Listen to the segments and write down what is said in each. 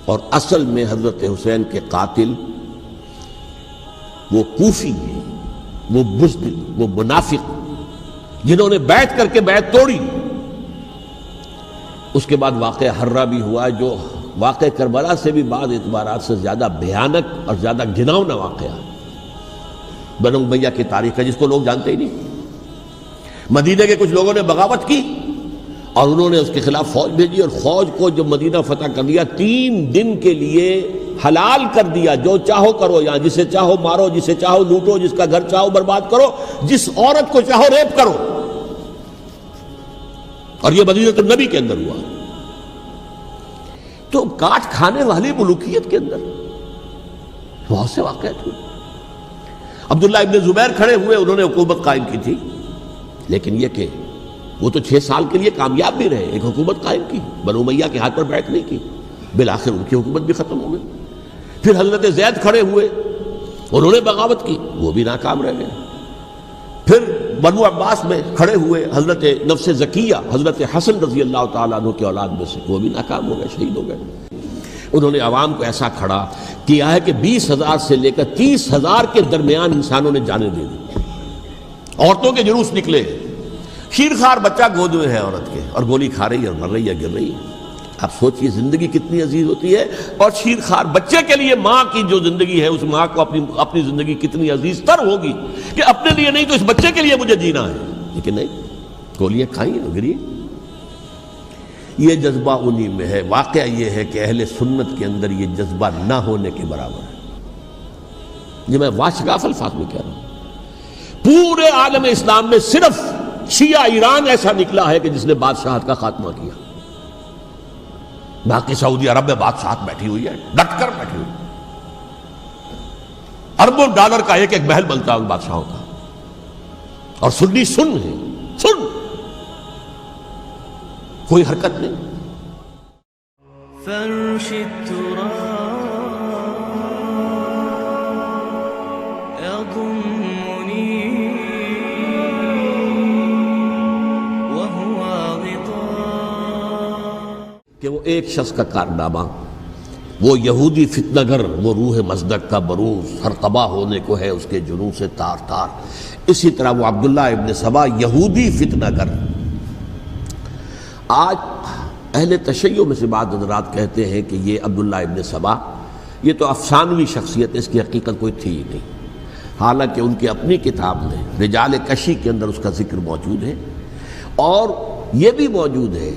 اور اصل میں حضرت حسین کے قاتل وہ کوفی ہیں، وہ بزدل، وہ منافق جنہوں نے بیعت کر کے بیعت توڑی۔ اس کے بعد واقعہ ہرہ بھی ہوا جو واقعہ کربلا سے بھی بعض اعتبارات سے زیادہ بھیانک اور زیادہ گھناؤنا واقعہ بنو امیہ کی تاریخ ہے، جس کو لوگ جانتے ہی نہیں۔ مدینہ کے کچھ لوگوں نے بغاوت کی اور انہوں نے اس کے خلاف فوج بھیجی، اور فوج کو جب مدینہ فتح کر دیا 3 دن کے لیے حلال کر دیا، جو چاہو کرو، یہاں جسے چاہو مارو، جسے چاہو لوٹو، جس کا گھر چاہو برباد کرو، جس عورت کو چاہو ریپ کرو۔ اور یہ مدینہ النبی کے اندر ہوا۔ تو کاٹ کھانے والی ملوکیت کے اندر بہت سے واقعات ہوئے۔ عبداللہ ابن زبیر کھڑے ہوئے، انہوں نے حکومت قائم کی تھی، لیکن یہ کہ وہ تو 6 سال کے لیے کامیاب بھی رہے، ایک حکومت قائم کی، بنو امیہ کے ہاتھ پر بیعت نہیں کی، بالآخر ان کی حکومت بھی ختم ہو گئی۔ پھر حضرت زید کھڑے ہوئے، انہوں نے بغاوت کی، وہ بھی ناکام رہ گئے۔ پھر بنو عباس میں کھڑے ہوئے حضرت نفس زکیہ، حضرت حسن رضی اللہ تعالیٰ عنہ کے اولاد میں سے، وہ بھی ناکام ہو گئے، شہید ہو گئے۔ انہوں نے عوام کو ایسا کھڑا کیا ہے کہ 20,000 سے لے کر 30,000 کے درمیان انسانوں نے جانیں دے دی۔ عورتوں کے جلوس نکلے، شیرخوار بچہ گود میں ہے عورت کے، اور گولی کھا رہی ہے اور مر رہی ہے، گر رہی ہے۔ آپ سوچئے زندگی کتنی عزیز ہوتی ہے، اور شیرخوار بچے کے لیے ماں کی جو زندگی ہے، اس ماں کو اپنی زندگی کتنی عزیز تر ہوگی کہ اپنے لیے نہیں تو اس بچے کے لیے مجھے جینا ہے، لیکن نہیں، گولیاں کھائیں اور گری۔ یہ جذبہ انہی میں ہے۔ واقعہ یہ ہے کہ اہل سنت کے اندر یہ جذبہ نہ ہونے کے برابر ہے۔ یہ میں واشگاف الفاظ میں کہہ رہا ہوں۔ پورے عالم اسلام میں صرف شیعہ ایران ایسا نکلا ہے کہ جس نے بادشاہت کا خاتمہ کیا، باقی سعودی عرب میں بادشاہت بیٹھی ہوئی ہے، ڈٹ کر بیٹھی ہوئی، اربوں ڈالر کا ایک محل بنتا ہے ان بادشاہوں کا، اور سنی سن ہے، سن، کوئی حرکت نہیں۔ فرش التراب يضمني وهو غطاء، کہ وہ ایک شخص کا کارنامہ، وہ یہودی فتنہ گر، وہ روح مصدق کا بروز ہر قبا ہونے کو ہے اس کے جنوں سے تار تار۔ اسی طرح وہ عبداللہ ابن سبا یہودی فتنہ گر۔ آج اہل تشیع میں سے بعض حضرات کہتے ہیں کہ یہ عبداللہ ابن سبا یہ تو افسانوی شخصیت ہے، اس کی حقیقت کوئی تھی ہی نہیں، حالانکہ ان کی اپنی کتاب میں رجال کشی کے اندر اس کا ذکر موجود ہے، اور یہ بھی موجود ہے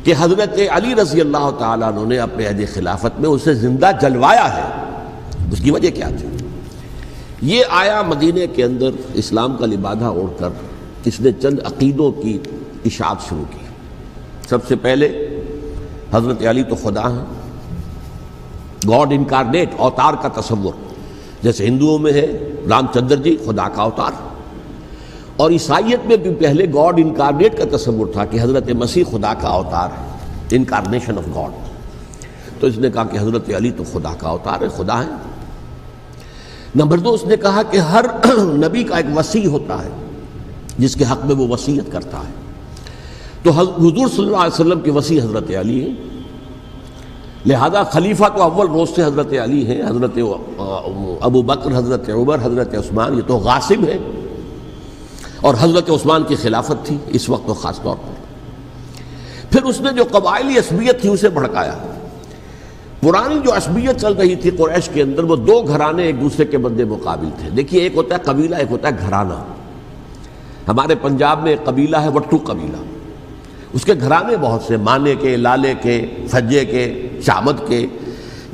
کہ حضرت علی رضی اللہ تعالیٰ عنہ نے اپنے عہد خلافت میں اسے زندہ جلوایا ہے۔ اس کی وجہ کیا تھی؟ یہ آیا مدینے کے اندر اسلام کا لبادہ اوڑھ کر، اس نے چند عقیدوں کی اشاعت شروع کی۔ سب سے پہلے حضرت علی تو خدا ہیں، گاڈ انکارنیٹ، اوتار کا تصور، جیسے ہندوؤں میں ہے رام چندر جی خدا کا اوتار، اور عیسائیت میں بھی پہلے گاڈ انکارنیٹ کا تصور تھا کہ حضرت مسیح خدا کا اوتار ہے، انکارنیشن آف گاڈ۔ تو اس نے کہا کہ حضرت علی تو خدا کا اوتار ہے، خدا ہے۔ نمبر 2، اس نے کہا کہ ہر نبی کا ایک وصی ہوتا ہے جس کے حق میں وہ وصیت کرتا ہے، تو حضور صلی اللہ علیہ وسلم کے وصی حضرت علی ہیں، لہذا خلیفہ تو اول روز سے حضرت علی ہیں، حضرت ابو بکر، حضرت عمر، حضرت عثمان یہ تو غاصب ہیں، اور حضرت عثمان کی خلافت تھی اس وقت تو خاص طور پر۔ پھر اس نے جو قبائلی عصبیت تھی اسے بھڑکایا۔ پرانی جو عصبیت چل رہی تھی قریش کے اندر، وہ 2 گھرانے ایک دوسرے کے مد مقابل تھے۔ دیکھیے، ایک ہوتا ہے قبیلہ، ایک ہوتا ہے گھرانہ۔ ہمارے پنجاب میں ایک قبیلہ ہے وٹو قبیلہ، اس کے گھرانے بہت سے، مانے کے، لالے کے، سجے کے، شامت کے،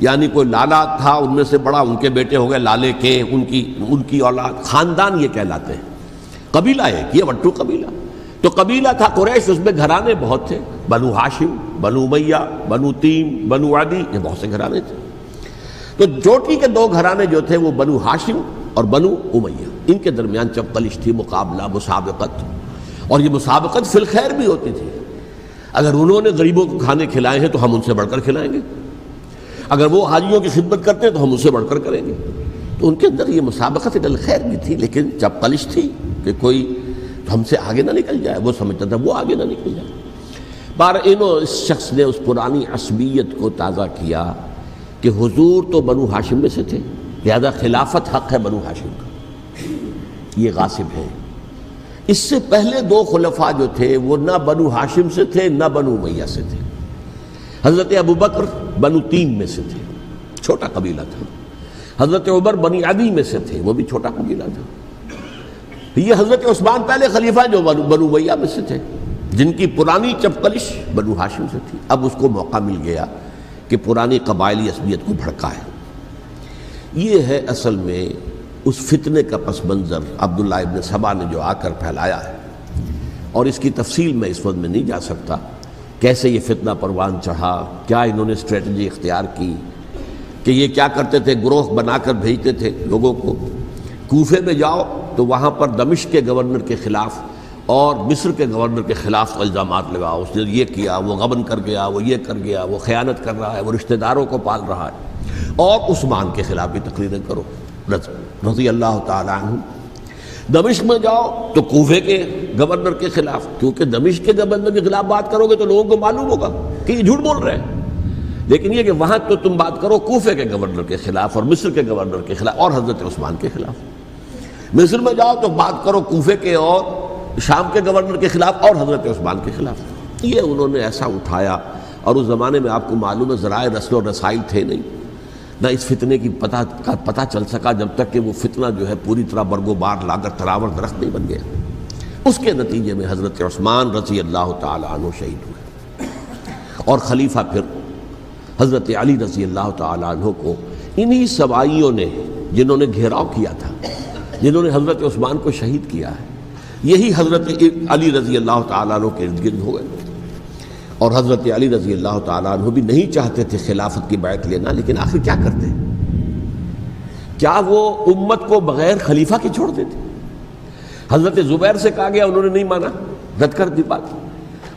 یعنی کوئی لالا تھا ان میں سے بڑا، ان کے بیٹے ہو گئے لالے کے، ان کی اولاد، خاندان یہ کہلاتے ہیں۔ قبیلہ ایک، یہ وٹو قبیلہ۔ تو قبیلہ تھا قریش، اس میں گھرانے بہت تھے، بنو ہاشم، بنو امیہ، بنو تیم، بنو عدی، یہ بہت سے گھرانے تھے۔ تو چوٹی کے 2 گھرانے جو تھے وہ بنو ہاشم اور بنو امیہ، ان کے درمیان چپقلش تھی، مقابلہ، مسابقت، اور یہ مسابقت فی الخیر بھی ہوتی تھی۔ اگر انہوں نے غریبوں کو کھانے کھلائے ہیں تو ہم ان سے بڑھ کر کھلائیں گے، اگر وہ حاجیوں کی خدمت کرتے ہیں تو ہم ان سے بڑھ کر کریں گے۔ تو ان کے اندر یہ مسابقت الخیر بھی تھی، لیکن چپقلش تھی کہ کوئی ہم سے آگے نہ نکل جائے، وہ سمجھتا تھا وہ آگے نہ نکل جائے۔ اس شخص نے اس پرانی عصبیت کو تازہ کیا کہ حضور تو بنو ہاشم میں سے تھے، لہذا خلافت حق ہے بنو ہاشم کا، یہ غاصب ہیں۔ اس سے پہلے دو خلفاء جو تھے وہ نہ بنو ہاشم سے تھے نہ بنو امیہ سے تھے۔ حضرت ابوبکر بنو تیم میں سے تھے، چھوٹا قبیلہ تھا۔ حضرت عمر بنی عدی میں سے تھے، وہ بھی چھوٹا قبیلہ تھا۔ یہ حضرت عثمان پہلے خلیفہ جو بنو امیہ میں سے تھے، جن کی پرانی چپقلش بنو ہاشم سے تھی، اب اس کو موقع مل گیا کہ پرانی قبائلی عصبیت کو بھڑکائے۔ یہ ہے اصل میں اس فتنے کا پس منظر عبداللہ ابن سبا نے جو آ کر پھیلایا ہے، اور اس کی تفصیل میں اس وقت میں نہیں جا سکتا، کیسے یہ فتنہ پروان چڑھا، کیا انہوں نے اسٹریٹجی اختیار کی، کہ یہ کیا کرتے تھے، گروہ بنا کر بھیجتے تھے لوگوں کو، کوفے میں جاؤ تو وہاں پر دمشق کے گورنر کے خلاف اور مصر کے گورنر کے خلاف الزامات لگاؤ، اس نے یہ کیا، وہ غبن کر گیا، وہ یہ کر گیا، وہ خیانت کر رہا ہے، وہ رشتہ داروں کو پال رہا ہے، اور عثمان کے خلاف بھی تقریریں کرو رضی اللہ تعالیٰ عنہ۔ دمشق میں جاؤ تو کوفے کے گورنر کے خلاف، کیونکہ دمشق کے گورنر کے خلاف بات کرو گے تو لوگوں کو معلوم ہوگا کہ یہ جھوٹ بول رہے ہیں، لیکن یہ کہ وہاں تو تم بات کرو کوفے کے گورنر کے خلاف اور مصر کے گورنر کے خلاف اور حضرت عثمان کے خلاف۔ مصر میں جاؤ تو بات کرو کوفے کے اور شام کے گورنر کے خلاف اور حضرت عثمان کے خلاف۔ یہ انہوں نے ایسا اٹھایا، اور اس زمانے میں آپ کو معلوم ہے ذرائع رسل و رسائل تھے نہیں، نہ اس فتنے کی پتہ چل سکا جب تک کہ وہ فتنہ جو ہے پوری طرح برگ و بار لا کر تراور درخت نہیں بن گیا۔ اس کے نتیجے میں حضرت عثمان رضی اللہ تعالیٰ عنہ شہید ہوئے، اور خلیفہ پھر حضرت علی رضی اللہ تعالیٰ عنہ کو انہی سوائیوں نے، جنہوں نے گھیراؤ کیا تھا، جنہوں نے حضرت عثمان کو شہید کیا ہے، یہی حضرت علی رضی اللہ تعالیٰ عنہ کے ارد گرد ہو گئے۔ اور حضرت علی رضی اللہ تعالیٰ عنہ بھی نہیں چاہتے تھے خلافت کی بیعت لینا، لیکن آخر کیا کرتے؟ کیا وہ امت کو بغیر خلیفہ کے چھوڑ دیتے؟ حضرت زبیر سے کہا گیا، انہوں نے نہیں مانا، رد کر دی بات۔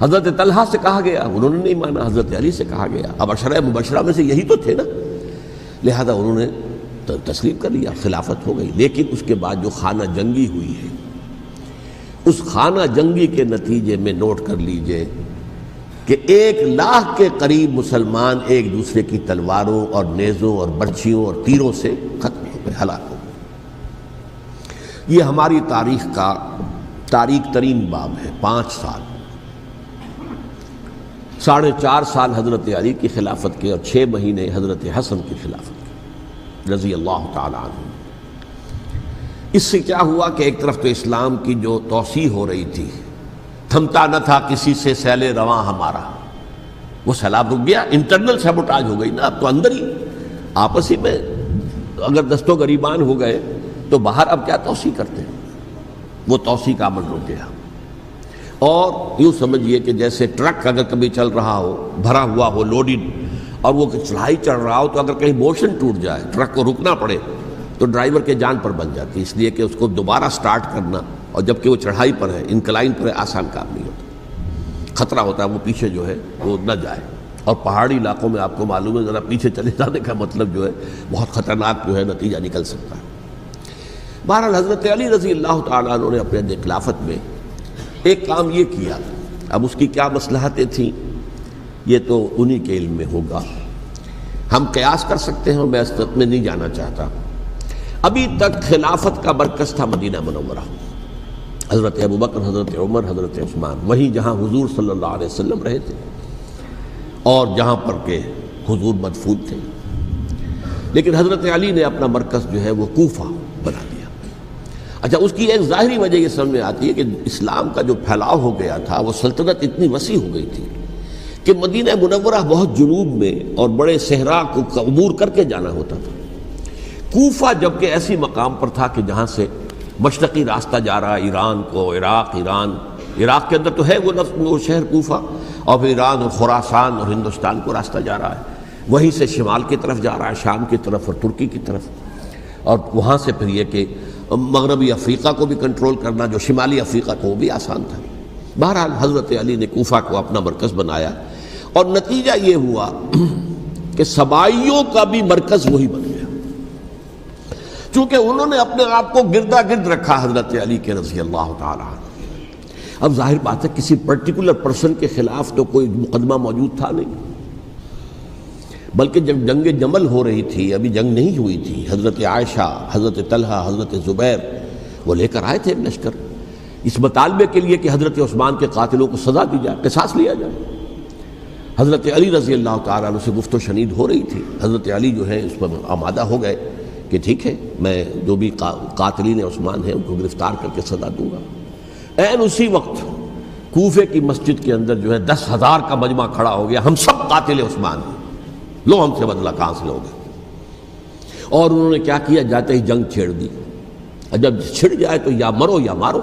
حضرت طلحہ سے کہا گیا، انہوں نے نہیں مانا۔ حضرت علی سے کہا گیا، اب عشرہ مبشرہ میں سے یہی تو تھے نا، لہذا انہوں نے تسلیم کر لیا، خلافت ہو گئی۔ لیکن اس کے بعد جو خانہ جنگی ہوئی ہے، اس خانہ جنگی کے نتیجے میں نوٹ کر لیجئے کہ 1,00,000 کے قریب مسلمان ایک دوسرے کی تلواروں اور نیزوں اور برچھیوں اور تیروں سے ختم ہو گئے، ہلاک ہو گئے۔ یہ ہماری تاریخ کا تاریک ترین باب ہے۔ 5 سال، 4.5 سال حضرت علی کی خلافت کے، اور 6 مہینے حضرت حسن کی خلافت کے رضی اللہ تعالیٰ عنہ۔ اس سے کیا ہوا کہ ایک طرف تو اسلام کی جو توسیع ہو رہی تھی، تھمتا نہ تھا کسی سے سیل رواں ہمارا، وہ سیلاب رک گیا، انٹرنل سیبوٹاج ہو گئی نا، اب تو اندر ہی آپس ہی میں اگر دست و گریبان ہو گئے تو باہر اب کیا توسیع کرتے ہیں، وہ توسیع کا عمل رک گیا۔ اور یوں سمجھیے کہ جیسے ٹرک اگر کبھی چل رہا ہو، بھرا ہوا ہو، لوڈڈ، اور وہ چڑھائی چڑھ رہا ہو، تو اگر کہیں موشن ٹوٹ جائے، ٹرک کو رکنا پڑے، تو ڈرائیور کے جان پر بن جاتی، اس لیے کہ اس کو دوبارہ سٹارٹ کرنا، اور جبکہ وہ چڑھائی پر ہے، انکلائن پر ہے، آسان کام نہیں ہوتا، خطرہ ہوتا ہے وہ پیچھے جو ہے وہ نہ جائے۔ اور پہاڑی علاقوں میں آپ کو معلوم ہے ذرا پیچھے چلے جانے کا مطلب جو ہے بہت خطرناک جو ہے نتیجہ نکل سکتا ہے۔ بہرحال حضرت علی رضی اللہ تعالیٰ عنہ نے اپنے خلافت میں ایک کام یہ کیا، اب اس کی کیا مصلحتیں تھیں یہ تو انہی کے علم میں ہوگا، ہم قیاس کر سکتے ہیں، میں اس میں نہیں جانا چاہتا۔ ابھی تک خلافت کا مرکز تھا مدینہ منورہ، حضرت ابوبکر، حضرت عمر، حضرت عثمان، وہیں جہاں حضور صلی اللہ علیہ وسلم رہے تھے اور جہاں پر کہ حضور مدفون تھے۔ لیکن حضرت علی نے اپنا مرکز جو ہے وہ کوفہ بنا دیا۔ اچھا، اس کی ایک ظاہری وجہ یہ سمجھ میں آتی ہے کہ اسلام کا جو پھیلاؤ ہو گیا تھا، وہ سلطنت اتنی وسیع ہو گئی تھی کہ مدینہ منورہ بہت جنوب میں اور بڑے صحرا کو عبور کر کے جانا ہوتا تھا۔ کوفہ جبکہ ایسی مقام پر تھا کہ جہاں سے مشرقی راستہ جا رہا ہے ایران کو، عراق کے اندر تو ہے وہ شہر کوفہ، اور پھر ایران اور خراسان اور ہندوستان کو راستہ جا رہا ہے، وہیں سے شمال کی طرف جا رہا ہے، شام کی طرف اور ترکی کی طرف، اور وہاں سے پھر یہ کہ مغربی افریقہ کو بھی کنٹرول کرنا، جو شمالی افریقہ کو، وہ بھی آسان تھا۔ بہرحال حضرت علی نے کوفہ کو اپنا مرکز بنایا، اور نتیجہ یہ ہوا کہ سبائیوں کا بھی مرکز وہی بن گیا، چونکہ انہوں نے اپنے آپ کو گردا گرد رکھا حضرت علی کے رضی اللہ تعالیٰ عنہ۔ اب ظاہر بات ہے کسی پرٹیکولر پرسن کے خلاف تو کوئی مقدمہ موجود تھا نہیں، بلکہ جب جنگ جمل ہو رہی تھی، ابھی جنگ نہیں ہوئی تھی، حضرت عائشہ، حضرت طلحہ، حضرت زبیر وہ لے کر آئے تھے ایک لشکر اس مطالبے کے لیے کہ حضرت عثمان کے قاتلوں کو سزا دی جائے، قصاص لیا جائے۔ حضرت علی رضی اللہ تعالیٰ عنہ سے گفت و شنید ہو رہی تھی، حضرت علی جو ہے اس پر آمادہ ہو گئے کہ ٹھیک ہے، میں جو بھی قاتلین عثمان ہیں ان کو گرفتار کر کے سزا دوں گا۔ عین اسی وقت کوفے کی مسجد کے اندر جو ہے 10,000 کا مجمع کھڑا ہو گیا، ہم سب قاتل عثمان ہیں، لو ہم سے بدلہ کہاں سے لوگے۔ اور انہوں نے کیا کیا، جاتے ہی جنگ چھیڑ دی، جب چھڑ جائے تو یا مرو یا مارو،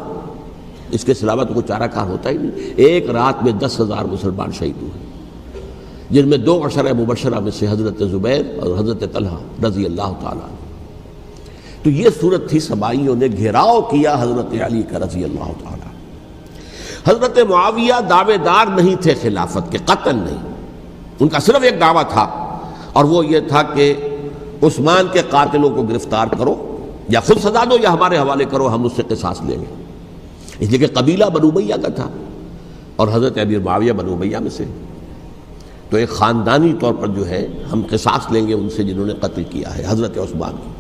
اس کے سلاوہ تو کوئی چارہ کار ہوتا ہی نہیں۔ ایک رات میں 10,000 مسلمان شہید ہوئے، جن میں 2 عشرہ مبشرہ میں سے حضرت زبیر اور حضرت طلحہ رضی اللہ تعالیٰ عنہ۔ تو یہ صورت تھی، سبائیوں نے گھیراؤ کیا حضرت علی کا رضی اللہ تعالیٰ۔ حضرت معاویہ دعوے دار نہیں تھے خلافت کے، قطعاً نہیں، ان کا صرف ایک دعویٰ تھا، اور وہ یہ تھا کہ عثمان کے قاتلوں کو گرفتار کرو، یا خود سزا دو یا ہمارے حوالے کرو، ہم اس سے قصاص لیں گے۔ اس لیے کہ قبیلہ بنو امیہ کا تھا، اور حضرت امیر معاویہ بنو امیہ میں سے، تو ایک خاندانی طور پر جو ہے ہم قصاص لیں گے ان سے جنہوں نے قتل کیا ہے حضرت عثمان کو۔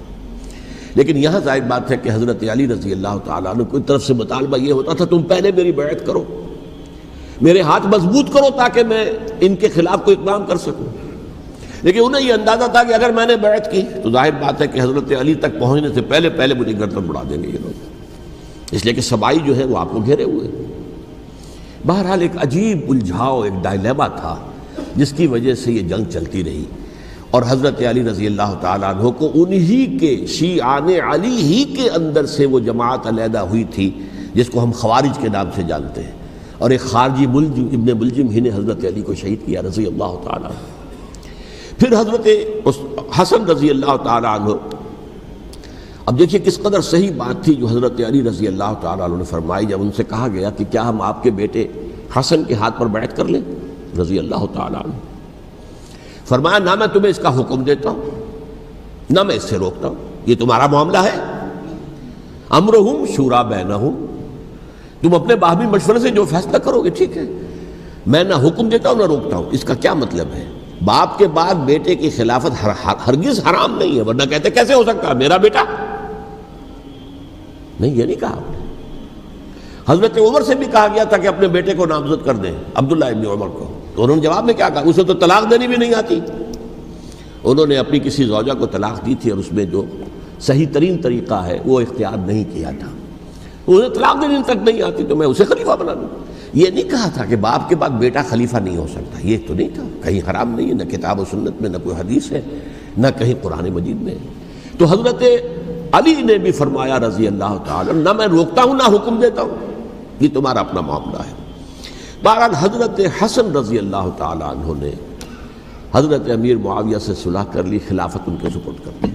لیکن یہاں ظاہر بات ہے کہ حضرت علی رضی اللہ تعالیٰ عنہ کی طرف سے مطالبہ یہ ہوتا تھا، تم پہلے میری بیعت کرو، میرے ہاتھ مضبوط کرو تاکہ میں ان کے خلاف کوئی اقدام کر سکوں۔ لیکن انہیں یہ اندازہ تھا کہ اگر میں نے بیعت کی تو ظاہر بات ہے کہ حضرت علی تک پہنچنے سے پہلے مجھے گردن اڑا دیں گے یہ لوگ، اس لیے کہ سبائی جو ہے وہ آپ کو گھیرے ہوئے۔ بہرحال ایک عجیب الجھاؤ، ایک ڈائلیما تھا جس کی وجہ سے یہ جنگ چلتی رہی، اور حضرت علی رضی اللہ تعالیٰ عنہ کو انہی کے شیعان علی ہی کے اندر سے وہ جماعت علیحدہ ہوئی تھی جس کو ہم خوارج کے نام سے جانتے ہیں، اور ایک خارجی ملجم ابن ملجم ہی نے حضرت علی کو شہید کیا رضی اللہ تعالیٰ عنہ۔ پھر حضرت حسن رضی اللہ تعالیٰ عنہ، اب دیکھیے کس قدر صحیح بات تھی جو حضرت علی رضی اللہ تعالیٰ عنہ نے فرمائی جب ان سے کہا گیا کہ کیا ہم آپ کے بیٹے حسن کے ہاتھ پر بیعت کر لیں رضی اللہ تعالیٰ عنہ۔ فرمایا نہ میں تمہیں اس کا حکم دیتا ہوں نہ میں اس سے روکتا ہوں، یہ تمہارا معاملہ ہے، امرہم شورا بینہم، تم اپنے باہمی مشورے سے جو فیصلہ کرو گے ٹھیک ہے، میں نہ حکم دیتا ہوں نہ روکتا ہوں۔ اس کا کیا مطلب ہے؟ باپ کے بعد بیٹے کی خلافت ہرگز حرام نہیں ہے، ورنہ کہتے کیسے ہو سکتا ہے میرا بیٹا؟ نہیں، یہ نہیں کہا۔ حضرت عمر سے بھی کہا گیا تھا کہ اپنے بیٹے کو نامزد کر دیں، عبداللہ ابن عمر کو، تو انہوں نے جواب میں کیا کہا؟ اسے تو طلاق دینی بھی نہیں آتی۔ انہوں نے اپنی کسی زوجہ کو طلاق دی تھی، اور اس میں جو صحیح ترین طریقہ ہے وہ اختیار نہیں کیا تھا، انہیں طلاق دینے تک نہیں آتی تو میں اسے خلیفہ بنا دوں۔ یہ نہیں کہا تھا کہ باپ کے بعد بیٹا خلیفہ نہیں ہو سکتا، یہ تو نہیں تھا، کہیں حرام نہیں ہے، نہ کتاب و سنت میں، نہ کوئی حدیث ہے، نہ کہیں قرآن مجید میں۔ تو حضرت علی نے بھی فرمایا رضی اللہ تعالیٰ، نہ میں روکتا ہوں نہ حکم دیتا ہوں، یہ تمہارا اپنا معاملہ ہے۔ بہرحال حضرت حسن رضی اللہ تعالیٰ عنہ نے حضرت امیر معاویہ سے صلح کر لی، خلافت ان کے سپرد کر دی۔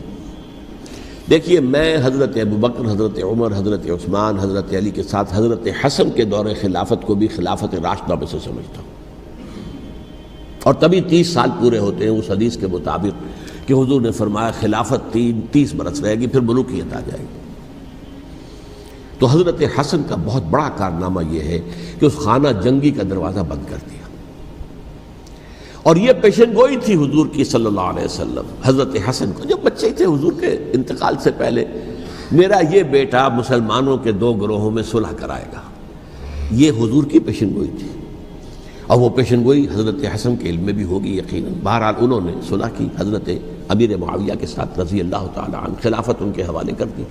دیکھیے میں حضرت ابوبکر، حضرت عمر، حضرت عثمان، حضرت علی کے ساتھ حضرت حسن کے دور خلافت کو بھی خلافت راشدہ میں سے سمجھتا ہوں، اور تبھی 30 سال پورے ہوتے ہیں اس حدیث کے مطابق کہ حضور نے فرمایا خلافت 30 برس رہے گی، پھر ملوکیت آ جائے گی۔ تو حضرت حسن کا بہت بڑا کارنامہ یہ ہے کہ اس خانہ جنگی کا دروازہ بند کر دیا، اور یہ پیشن گوئی تھی حضور کی صلی اللہ علیہ وسلم حضرت حسن کو، جب بچے تھے حضور کے انتقال سے پہلے، میرا یہ بیٹا مسلمانوں کے 2 گروہوں میں صلح کرائے گا، یہ حضور کی پیشن گوئی تھی، اور وہ پیشن گوئی حضرت حسن کے علم میں بھی ہوگی یقیناً۔ بہرحال انہوں نے صلح کی حضرت امیر معاویہ کے ساتھ رضی اللہ تعالیٰ عنہ، خلافت ان کے حوالے کر دی،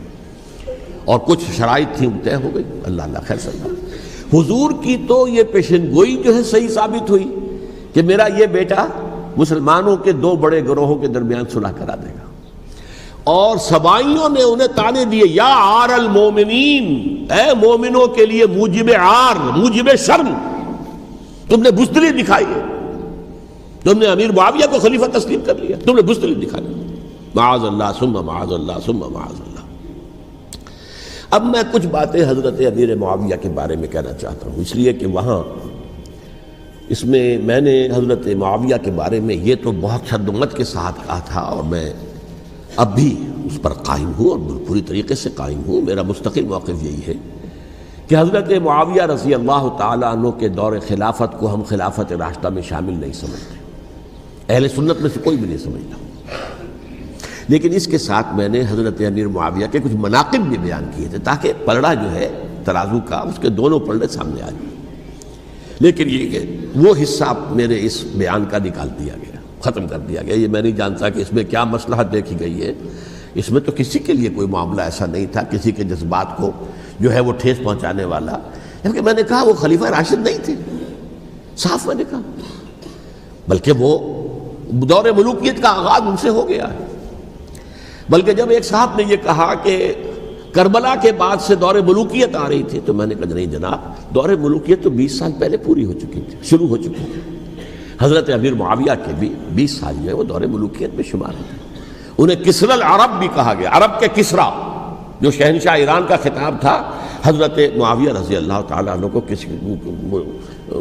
اور کچھ شرائط تھیں طے ہو گئی، اللہ خیر صلی اللہ۔ حضور کی تو یہ پیشن گوئی جو ہے صحیح ثابت ہوئی کہ میرا یہ بیٹا مسلمانوں کے 2 بڑے گروہوں کے درمیان صلح کرا دے گا، اور سبائیوں نے انہیں تانے دیے، یا عار المومنین، اے مومنوں کے لیے موجب عار، موجب شرم، تم نے بزدلی دکھائی ہے، تم نے امیر معاویہ کو خلیفہ تسلیم کر لیا، تم نے بزدلی دکھائی، معاذ اللہ ثم معاذ اللہ ثم معاذ اللہ۔ اب میں کچھ باتیں حضرت امیر معاویہ کے بارے میں کہنا چاہتا ہوں، اس لیے کہ وہاں اس میں نے حضرت معاویہ کے بارے میں یہ تو بہت شدت کے ساتھ کہا تھا، اور میں اب بھی اس پر قائم ہوں اور پوری طریقے سے قائم ہوں۔ میرا مستقل موقف یہی ہے کہ حضرت معاویہ رضی اللہ تعالیٰ عنہ کے دور خلافت کو ہم خلافت راشدہ میں شامل نہیں سمجھتے، اہل سنت میں سے کوئی بھی نہیں سمجھتا. لیکن اس کے ساتھ میں نے حضرت امیر معاویہ کے کچھ مناقب بھی بیان کیے تھے تاکہ پلڑا جو ہے ترازو کا اس کے دونوں پلڑے سامنے آ جائیں. لیکن یہ کہ وہ حصہ میرے اس بیان کا نکال دیا گیا، ختم کر دیا گیا. یہ میں نہیں جانتا کہ اس میں کیا مصلحت دیکھی گئی ہے. اس میں تو کسی کے لیے کوئی معاملہ ایسا نہیں تھا کسی کے جذبات کو جو ہے وہ ٹھیس پہنچانے والا. کیونکہ میں نے کہا وہ خلیفہ راشد نہیں تھے، صاف میں نے کہا، بلکہ وہ دور ملوکیت کا آغاز ان سے ہو گیا ہے. بلکہ جب ایک صاحب نے یہ کہا کہ کربلا کے بعد سے دور ملوکیت آ رہی تھی تو میں نے کہا نہیں جناب، دور ملوکیت تو 20 سال پہلے پوری ہو چکی تھی، شروع ہو چکی تھی. حضرت امیر معاویہ کے بھی 20 سال جو ہے وہ دور ملوکیت میں شمار ہوتے ہیں. انہیں کسرى العرب بھی کہا گیا، عرب کے کسریٰ، جو شہنشاہ ایران کا خطاب تھا حضرت معاویہ رضی اللہ تعالیٰ عنہ کو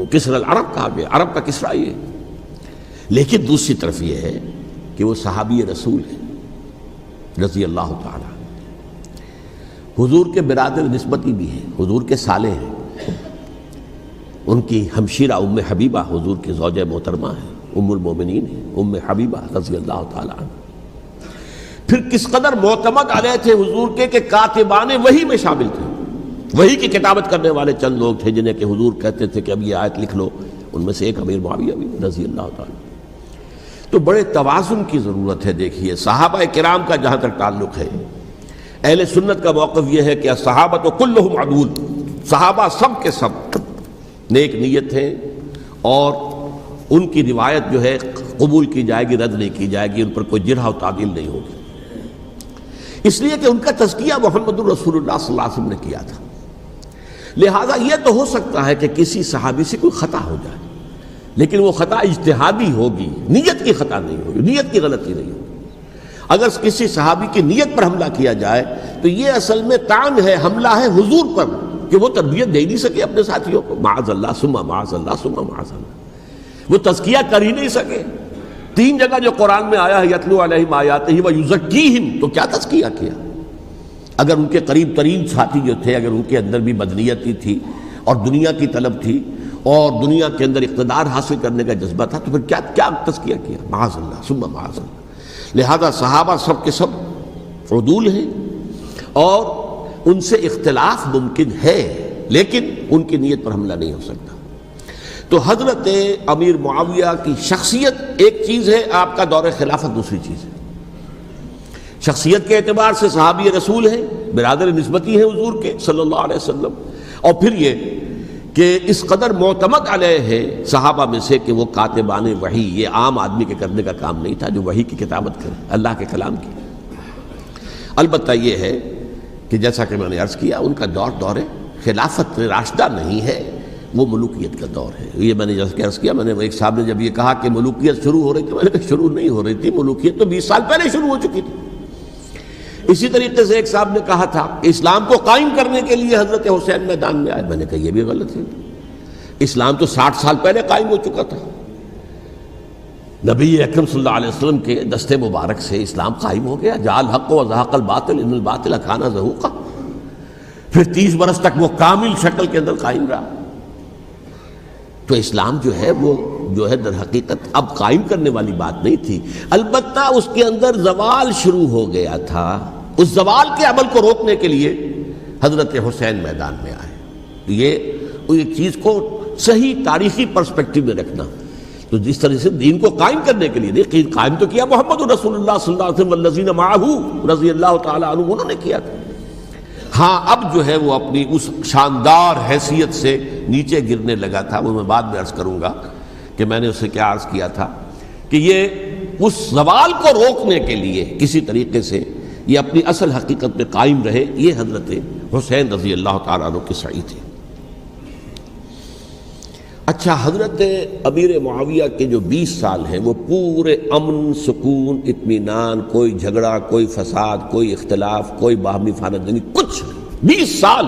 کسرى العرب کہا گیا، عرب کا کسریٰ یہ. لیکن دوسری طرف یہ ہے کہ وہ صحابی رسول ہیں رضی اللہ تعالیٰ، حضور کے برادر نسبتی بھی ہیں، حضور کے سالے ہیں. ان کی ہمشیرہ ام حبیبہ حضور کی زوجہ محترمہ ہیں، ام المومنین ہیں، ام حبیبہ رضی اللہ تعالیٰ عنہ. پھر کس قدر معتمد علیہ تھے حضور کے کہ کاتبان وحی میں شامل تھے. وحی کی کتابت کرنے والے چند لوگ تھے جنہیں کہ حضور کہتے تھے کہ اب یہ آیت لکھ لو. ان میں سے ایک امیر معاویہ بھی رضی اللہ تعالیٰ. تو بڑے توازن کی ضرورت ہے. دیکھیے صحابہ کرام کا جہاں تک تعلق ہے، اہل سنت کا موقف یہ ہے کہ صحابہ تو کلہم عدول، صحابہ سب کے سب نیک نیت ہیں اور ان کی روایت جو ہے قبول کی جائے گی، رد نہیں کی جائے گی، ان پر کوئی جرح و تعدیل نہیں ہوگی. اس لیے کہ ان کا تزکیہ محمد الرسول اللہ صلی اللہ علیہ وسلم نے کیا تھا. لہٰذا یہ تو ہو سکتا ہے کہ کسی صحابی سے کوئی خطا ہو جائے، لیکن وہ خطا اجتہادی ہوگی، نیت کی خطا نہیں ہوگی، نیت کی غلطی نہیں ہوگی. اگر کسی صحابی کی نیت پر حملہ کیا جائے تو یہ اصل میں طعن ہے، حملہ ہے حضور پر کہ وہ تربیت دے نہیں سکے اپنے ساتھیوں کو. معاذ اللہ ثم معاذ اللہ ثم معاذ اللہ، وہ تزکیہ کر ہی نہیں سکے. 3 جگہ جو قرآن میں آیا ہے یتلو علیہم آیاتہ ویزکیہم، تو کیا تزکیہ کیا؟ اگر ان کے قریب ترین ساتھی جو تھے، اگر ان کے اندر بھی بدنیتی تھی اور دنیا کی طلب تھی اور دنیا کے اندر اقتدار حاصل کرنے کا جذبہ تھا تو پھر کیا تزکیہ کیا؟ معاذ اللہ ثم معاذ اللہ. لہذا صحابہ سب کے سب عدول ہیں اور ان سے اختلاف ممکن ہے، لیکن ان کی نیت پر حملہ نہیں ہو سکتا. تو حضرت امیر معاویہ کی شخصیت ایک چیز ہے، آپ کا دور خلافت دوسری چیز ہے. شخصیت کے اعتبار سے صحابی رسول ہیں، برادر نسبتی ہیں حضور کے صلی اللہ علیہ وسلم. اور پھر یہ کہ اس قدر معتمد علیہ ہے صحابہ میں سے کہ وہ کاتبان وحی، یہ عام آدمی کے کرنے کا کام نہیں تھا جو وحی کی کتابت کرے، اللہ کے کلام کی. البتہ یہ ہے کہ جیسا کہ میں نے عرض کیا ان کا دور خلافت راشدہ نہیں ہے، وہ ملوکیت کا دور ہے. یہ میں نے جیسا کہ عرض کیا، میں نے ایک صاحب نے جب یہ کہا کہ ملوکیت شروع ہو رہی تھی، میں نے کہا شروع نہیں ہو رہی تھی، ملوکیت تو 20 سال پہلے شروع ہو چکی تھی. اسی طریقے سے ایک صاحب نے کہا تھا اسلام کو قائم کرنے کے لیے حضرت حسین میدان میں آئے. میں نے کہا یہ بھی غلط ہے، اسلام تو 60 سال پہلے قائم ہو چکا تھا. نبی اکرم صلی اللہ علیہ وسلم کے دست مبارک سے اسلام قائم ہو گیا. جاء الحق وزهق الباطل ان الباطل کان زهوقا. پھر 30 برس تک وہ کامل شکل کے اندر قائم رہا. تو اسلام جو ہے وہ جو ہے در حقیقت اب قائم کرنے والی بات نہیں تھی. البتہ اس کے اندر زوال شروع ہو گیا تھا. اس زوال کے عمل کو روکنے کے لیے حضرت حسین میدان میں آئے. یہ چیز کو صحیح تاریخی پرسپیکٹو میں رکھنا. تو جس طرح سے دین کو قائم کرنے کے لیے دیکھیں، قائم تو کیا محمد رسول اللہ صلی اللہ علیہ وسلم والذین معہ رضی اللہ تعالیٰ عنہ، انہوں نے کیا تھا. ہاں اب جو ہے وہ اپنی اس شاندار حیثیت سے نیچے گرنے لگا تھا. وہ میں بعد میں عرض کروں گا کہ میں نے اسے کیا عرض کیا تھا کہ یہ اس زوال کو روکنے کے لیے کسی طریقے سے یہ اپنی اصل حقیقت میں قائم رہے. یہ حضرت حسین رضی اللہ تعالیٰ عنہ کی سعی تھی. اچھا، حضرت امیر معاویہ کے جو 20 سال ہیں وہ پورے امن، سکون، اطمینان، کوئی جھگڑا، کوئی فساد، کوئی اختلاف، کوئی باہمی خاندانی، کچھ نہیں. 20 سال.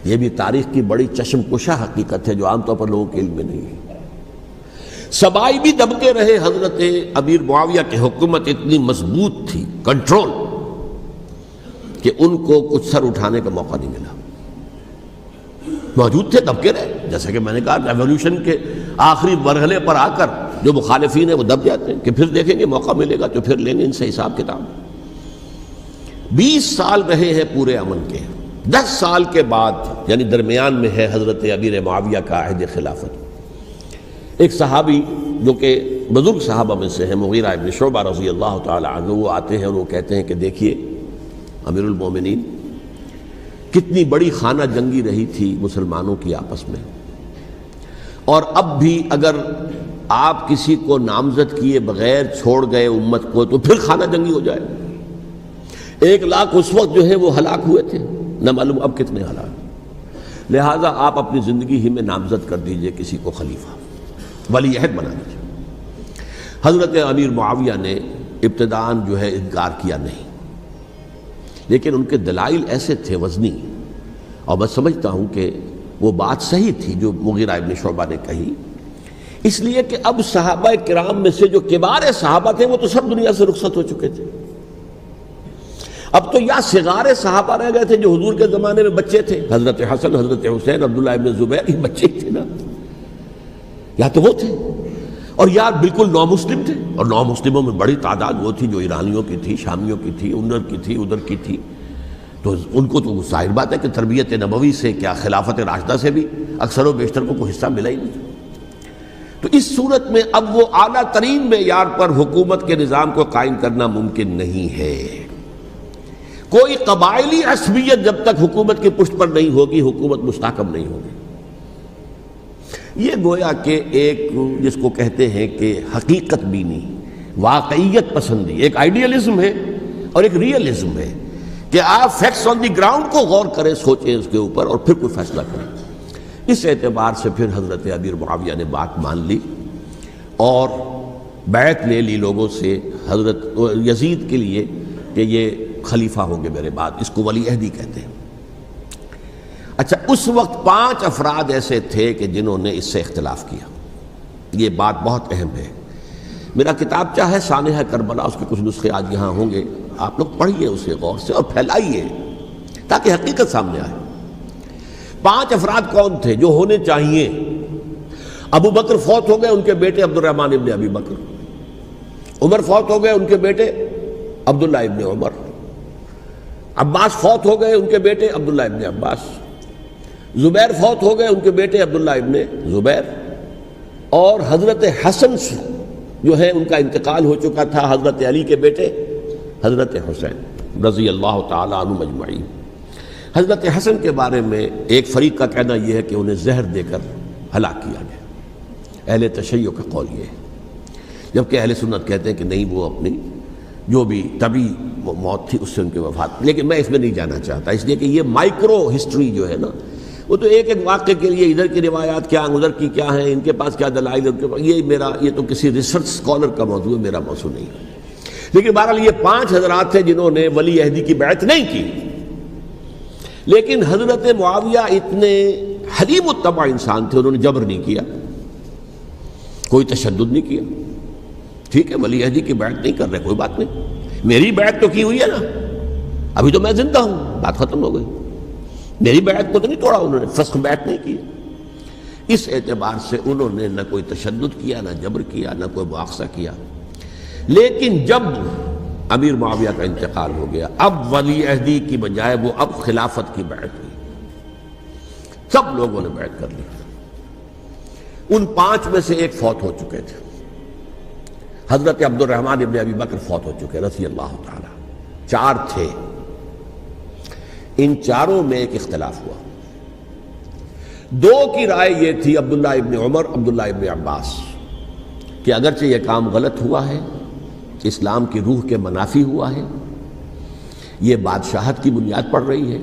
یہ بھی تاریخ کی بڑی چشم کشا حقیقت ہے جو عام طور پر لوگوں کے علم میں نہیں ہے. سبائی بھی دبکے رہے. حضرت امیر معاویہ کی حکومت اتنی مضبوط تھی، کنٹرول، کہ ان کو کچھ سر اٹھانے کا موقع نہیں ملا. موجود تھے، دبکے رہے. جیسا کہ میں نے کہا ریولوشن کے آخری مرحلے پر آ کر جو مخالفین ہیں وہ دب جاتے ہیں کہ پھر دیکھیں گے موقع ملے گا تو پھر لیں گے ان سے حساب کتاب۔ 20 سال رہے ہیں پورے امن کے، 10 سال کے بعد یعنی درمیان میں ہے حضرت امیر معاویہ کا عہد خلافت۔ ایک صحابی جو کہ بزرگ صحابہ میں سے ہیں، مغیرہ ابن شعبہ رضی اللہ تعالی عنہ، وہ آتے ہیں اور وہ کہتے ہیں کہ دیکھیے امیر المومنین، کتنی بڑی خانہ جنگی رہی تھی مسلمانوں کی آپس میں، اور اب بھی اگر آپ کسی کو نامزد کیے بغیر چھوڑ گئے امت کو تو پھر خانہ جنگی ہو جائے۔ 1 لاکھ اس وقت جو ہے وہ ہلاک ہوئے تھے، نہ معلوم اب کتنے ہلاک۔ لہٰذا آپ اپنی زندگی ہی میں نامزد کر دیجئے کسی کو خلیفہ، ولی عہد بنا دیجئے۔ حضرت امیر معاویہ نے ابتداءً جو ہے انکار کیا نہیں، لیکن ان کے دلائل ایسے تھے وزنی، اور میں سمجھتا ہوں کہ وہ بات صحیح تھی جو مغیرہ ابن شعبہ نے کہی، اس لیے کہ اب صحابہ کرام میں سے جو کبار صحابہ تھے وہ تو سب دنیا سے رخصت ہو چکے تھے۔ اب تو یا صغار صحابہ رہ گئے تھے جو حضور کے زمانے میں بچے تھے، حضرت حسن، حضرت حسین، عبداللہ ابن زبیر، یہ بچے تھے نا، یا تو وہ تھے، اور یا بالکل نو مسلم تھے، اور نو مسلموں میں بڑی تعداد وہ تھی جو ایرانیوں کی تھی، شامیوں کی تھی، ادھر کی تھی، تو ان کو تو ظاہر بات ہے کہ تربیت نبوی سے کیا خلافت راشدہ سے بھی اکثر و بیشتر کو کوئی حصہ ملا ہی نہیں۔ تو اس صورت میں اب وہ اعلیٰ ترین معیار پر حکومت کے نظام کو قائم کرنا ممکن نہیں ہے۔ کوئی قبائلی عصبیت جب تک حکومت کی پشت پر نہیں ہوگی، حکومت مستحکم نہیں ہوگی۔ یہ گویا کہ ایک جس کو کہتے ہیں کہ حقیقت بینی، واقعیت پسندی، ایک آئیڈیلزم ہے اور ایک ریئلزم ہے کہ آپ فیکٹس آن دی گراؤنڈ کو غور کریں، سوچیں اس کے اوپر اور پھر کوئی فیصلہ کریں۔ اس اعتبار سے پھر حضرت امیر معاویہ نے بات مان لی اور بیعت لے لی لوگوں سے حضرت یزید کے لیے کہ یہ خلیفہ ہوں گے میرے بعد، اس کو ولی عہدی کہتے ہیں۔ اچھا، اس وقت 5 افراد ایسے تھے کہ جنہوں نے اس سے اختلاف کیا، یہ بات بہت اہم ہے۔ میرا کتابچہ ہے سانحہ کربلا، اس کے کچھ نسخے آج یہاں ہوں گے، آپ لوگ پڑھیے اسے غور سے اور پھیلائیے تاکہ حقیقت سامنے آئے۔ 5 افراد کون تھے جو ہونے چاہیے؟ ابو بکر فوت ہو گئے، ان کے بیٹے عبد الرحمن ابن ابی بکر۔ عمر فوت ہو گئے، ان کے بیٹے عبداللہ ابن عمر۔ عباس فوت ہو گئے، ان کے بیٹے عبداللہ ابن عباس۔ زبیر فوت ہو گئے، ان کے بیٹے عبداللہ ابن زبیر۔ اور حضرت حسن جو ہے ان کا انتقال ہو چکا تھا، حضرت علی کے بیٹے حضرت حسین رضی اللہ تعالی عنہ مجمعین۔ حضرت حسن کے بارے میں ایک فریق کا کہنا یہ ہے کہ انہیں زہر دے کر ہلاک کیا گیا، اہل تشیع کا قول یہ ہے، جبکہ اہل سنت کہتے ہیں کہ نہیں، وہ اپنی جو بھی طبی موت تھی اس سے ان کی وفات۔ لیکن میں اس میں نہیں جانا چاہتا، اس لیے کہ یہ مائکرو ہسٹری جو ہے نا، وہ تو ایک ایک واقعے کے لیے ادھر کی روایات کیا، ادھر کی کیا ہیں، ان کے پاس کیا دلائل، یہ تو کسی ریسرچ اسکالر کا موضوع ہے، میرا موضوع نہیں ہے۔ لیکن بہرحال یہ 5 حضرات تھے جنہوں نے ولی عہدی کی بیعت نہیں کی، لیکن حضرت معاویہ اتنے حلیم الطبع انسان تھے، انہوں نے جبر نہیں کیا، کوئی تشدد نہیں کیا۔ ٹھیک ہے، ولی عہدی کی بیعت نہیں کر رہے، کوئی بات نہیں، میری بیعت تو کی ہوئی ہے نا، ابھی تو میں زندہ ہوں، بات ختم ہو گئی، میری بیعت کو تو نہیں توڑا انہوں نے، فسخ بیعت نہیں کی۔ اس اعتبار سے انہوں نے نہ کوئی تشدد کیا، نہ جبر کیا، نہ کوئی مواخذہ کیا۔ لیکن جب امیر معاویہ کا انتقال ہو گیا، اب ولی عہدی کی بجائے وہ اب خلافت کی بیعت ہوئی، سب لوگوں نے بیعت کر لی۔ ان 5 میں سے ایک فوت ہو چکے تھے، حضرت عبد الرحمن ابن ابی بکر فوت ہو چکے رضی اللہ تعالی۔ 4 تھے، ان 4 میں ایک اختلاف ہوا۔ 2 کی رائے یہ تھی، عبداللہ ابن عمر، عبداللہ ابن عباس، کہ اگرچہ یہ کام غلط ہوا ہے، اسلام کی روح کے منافی ہوا ہے، یہ بادشاہت کی بنیاد پڑ رہی ہے،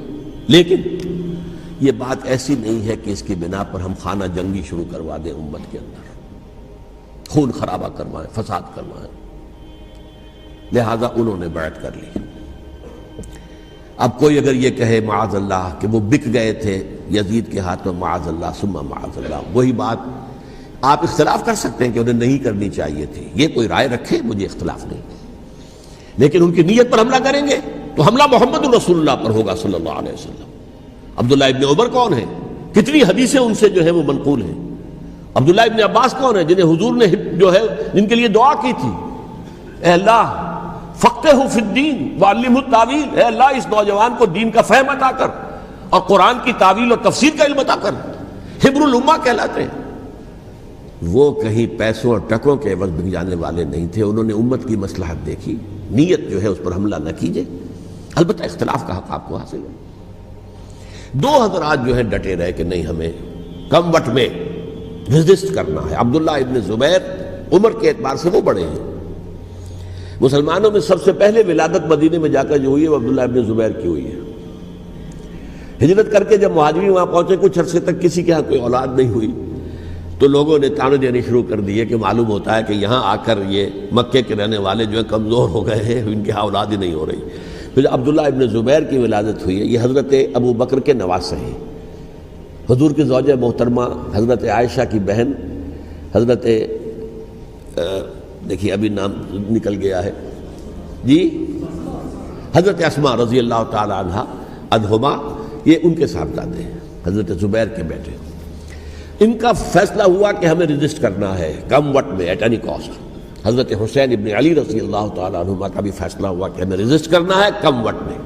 لیکن یہ بات ایسی نہیں ہے کہ اس کی بنا پر ہم خانہ جنگی شروع کروا دیں، امت کے اندر خون خرابہ کروائیں، فساد کروائیں۔ لہذا انہوں نے بیعت کر لی۔ اب کوئی اگر یہ کہے معاذ اللہ کہ وہ بک گئے تھے یزید کے ہاتھ میں، معاذ اللہ ثم معاذ اللہ، وہی بات آپ اختلاف کر سکتے ہیں کہ انہیں نہیں کرنی چاہیے تھی، یہ کوئی رائے رکھے، مجھے اختلاف نہیں، لیکن ان کی نیت پر حملہ کریں گے تو حملہ محمد رسول اللہ پر ہوگا صلی اللہ علیہ وسلم۔ عبداللہ ابن عمر کون ہیں؟ کتنی حدیثیں ان سے جو ہیں وہ منقول ہیں، عبداللہ ابن عباس کون ہے؟ جنہیں حضور نے جو ہے جن کے لیے دعا کی تھی، اے اللہ فقہہ فی الدین وعلمہ التاویل، اے اللہ اس نوجوان کو دین کا فہم عطا کر اور قرآن کی تعویل اور تفسیر کا علم عطا کر۔ حبر الامہ کہلاتے ہیں۔ وہ کہیں پیسوں اور ٹکوں کے عوض بک جانے والے نہیں تھے، انہوں نے امت کی مصلحت دیکھی، نیت جو ہے اس پر حملہ نہ کیجیے، البتہ اختلاف کا حق آپ کو حاصل ہے۔ دو حضرات جو ہے ڈٹے رہے کہ نہیں، ہمیں کم وٹ میں ریزسٹ کرنا ہے۔ عبداللہ ابن زبیر عمر کے اعتبار سے وہ بڑے ہیں، مسلمانوں میں سب سے پہلے ولادت مدینے میں جا کر جو ہوئی ہے وہ عبداللہ ابن زبیر کی ہوئی ہے۔ ہجرت کر کے جب مہاجرین وہاں پہنچے، کچھ عرصے تک کسی کے ہاں کوئی اولاد نہیں ہوئی، تو لوگوں نے تانے دینے شروع کر دیے کہ معلوم ہوتا ہے کہ یہاں آ کر یہ مکے کے رہنے والے جو ہیں کمزور ہو گئے ہیں، ان کے ہاں اولاد ہی نہیں ہو رہی۔ پھر عبداللہ ابن زبیر کی ولادت ہوئی ہے، یہ حضرت ابو بکر کے نواسے ہیں، حضور کی زوجہ محترمہ حضرت عائشہ کی بہن، حضرت دیکھیے ابھی نام نکل گیا ہے جی، حضرت اسماء رضی اللہ تعالی عنہا عنہما، یہ ان کے صاحبزادے ہیں، حضرت زبیر کے بیٹے۔ ان کا فیصلہ ہوا کہ ہمیں ریزسٹ کرنا ہے کم وقت میں، ایٹ اینی کاسٹ۔ حضرت حسین ابن علی رضی اللہ تعالی عنہما کا بھی فیصلہ ہوا کہ ہمیں ریزسٹ کرنا ہے کم وقت میں۔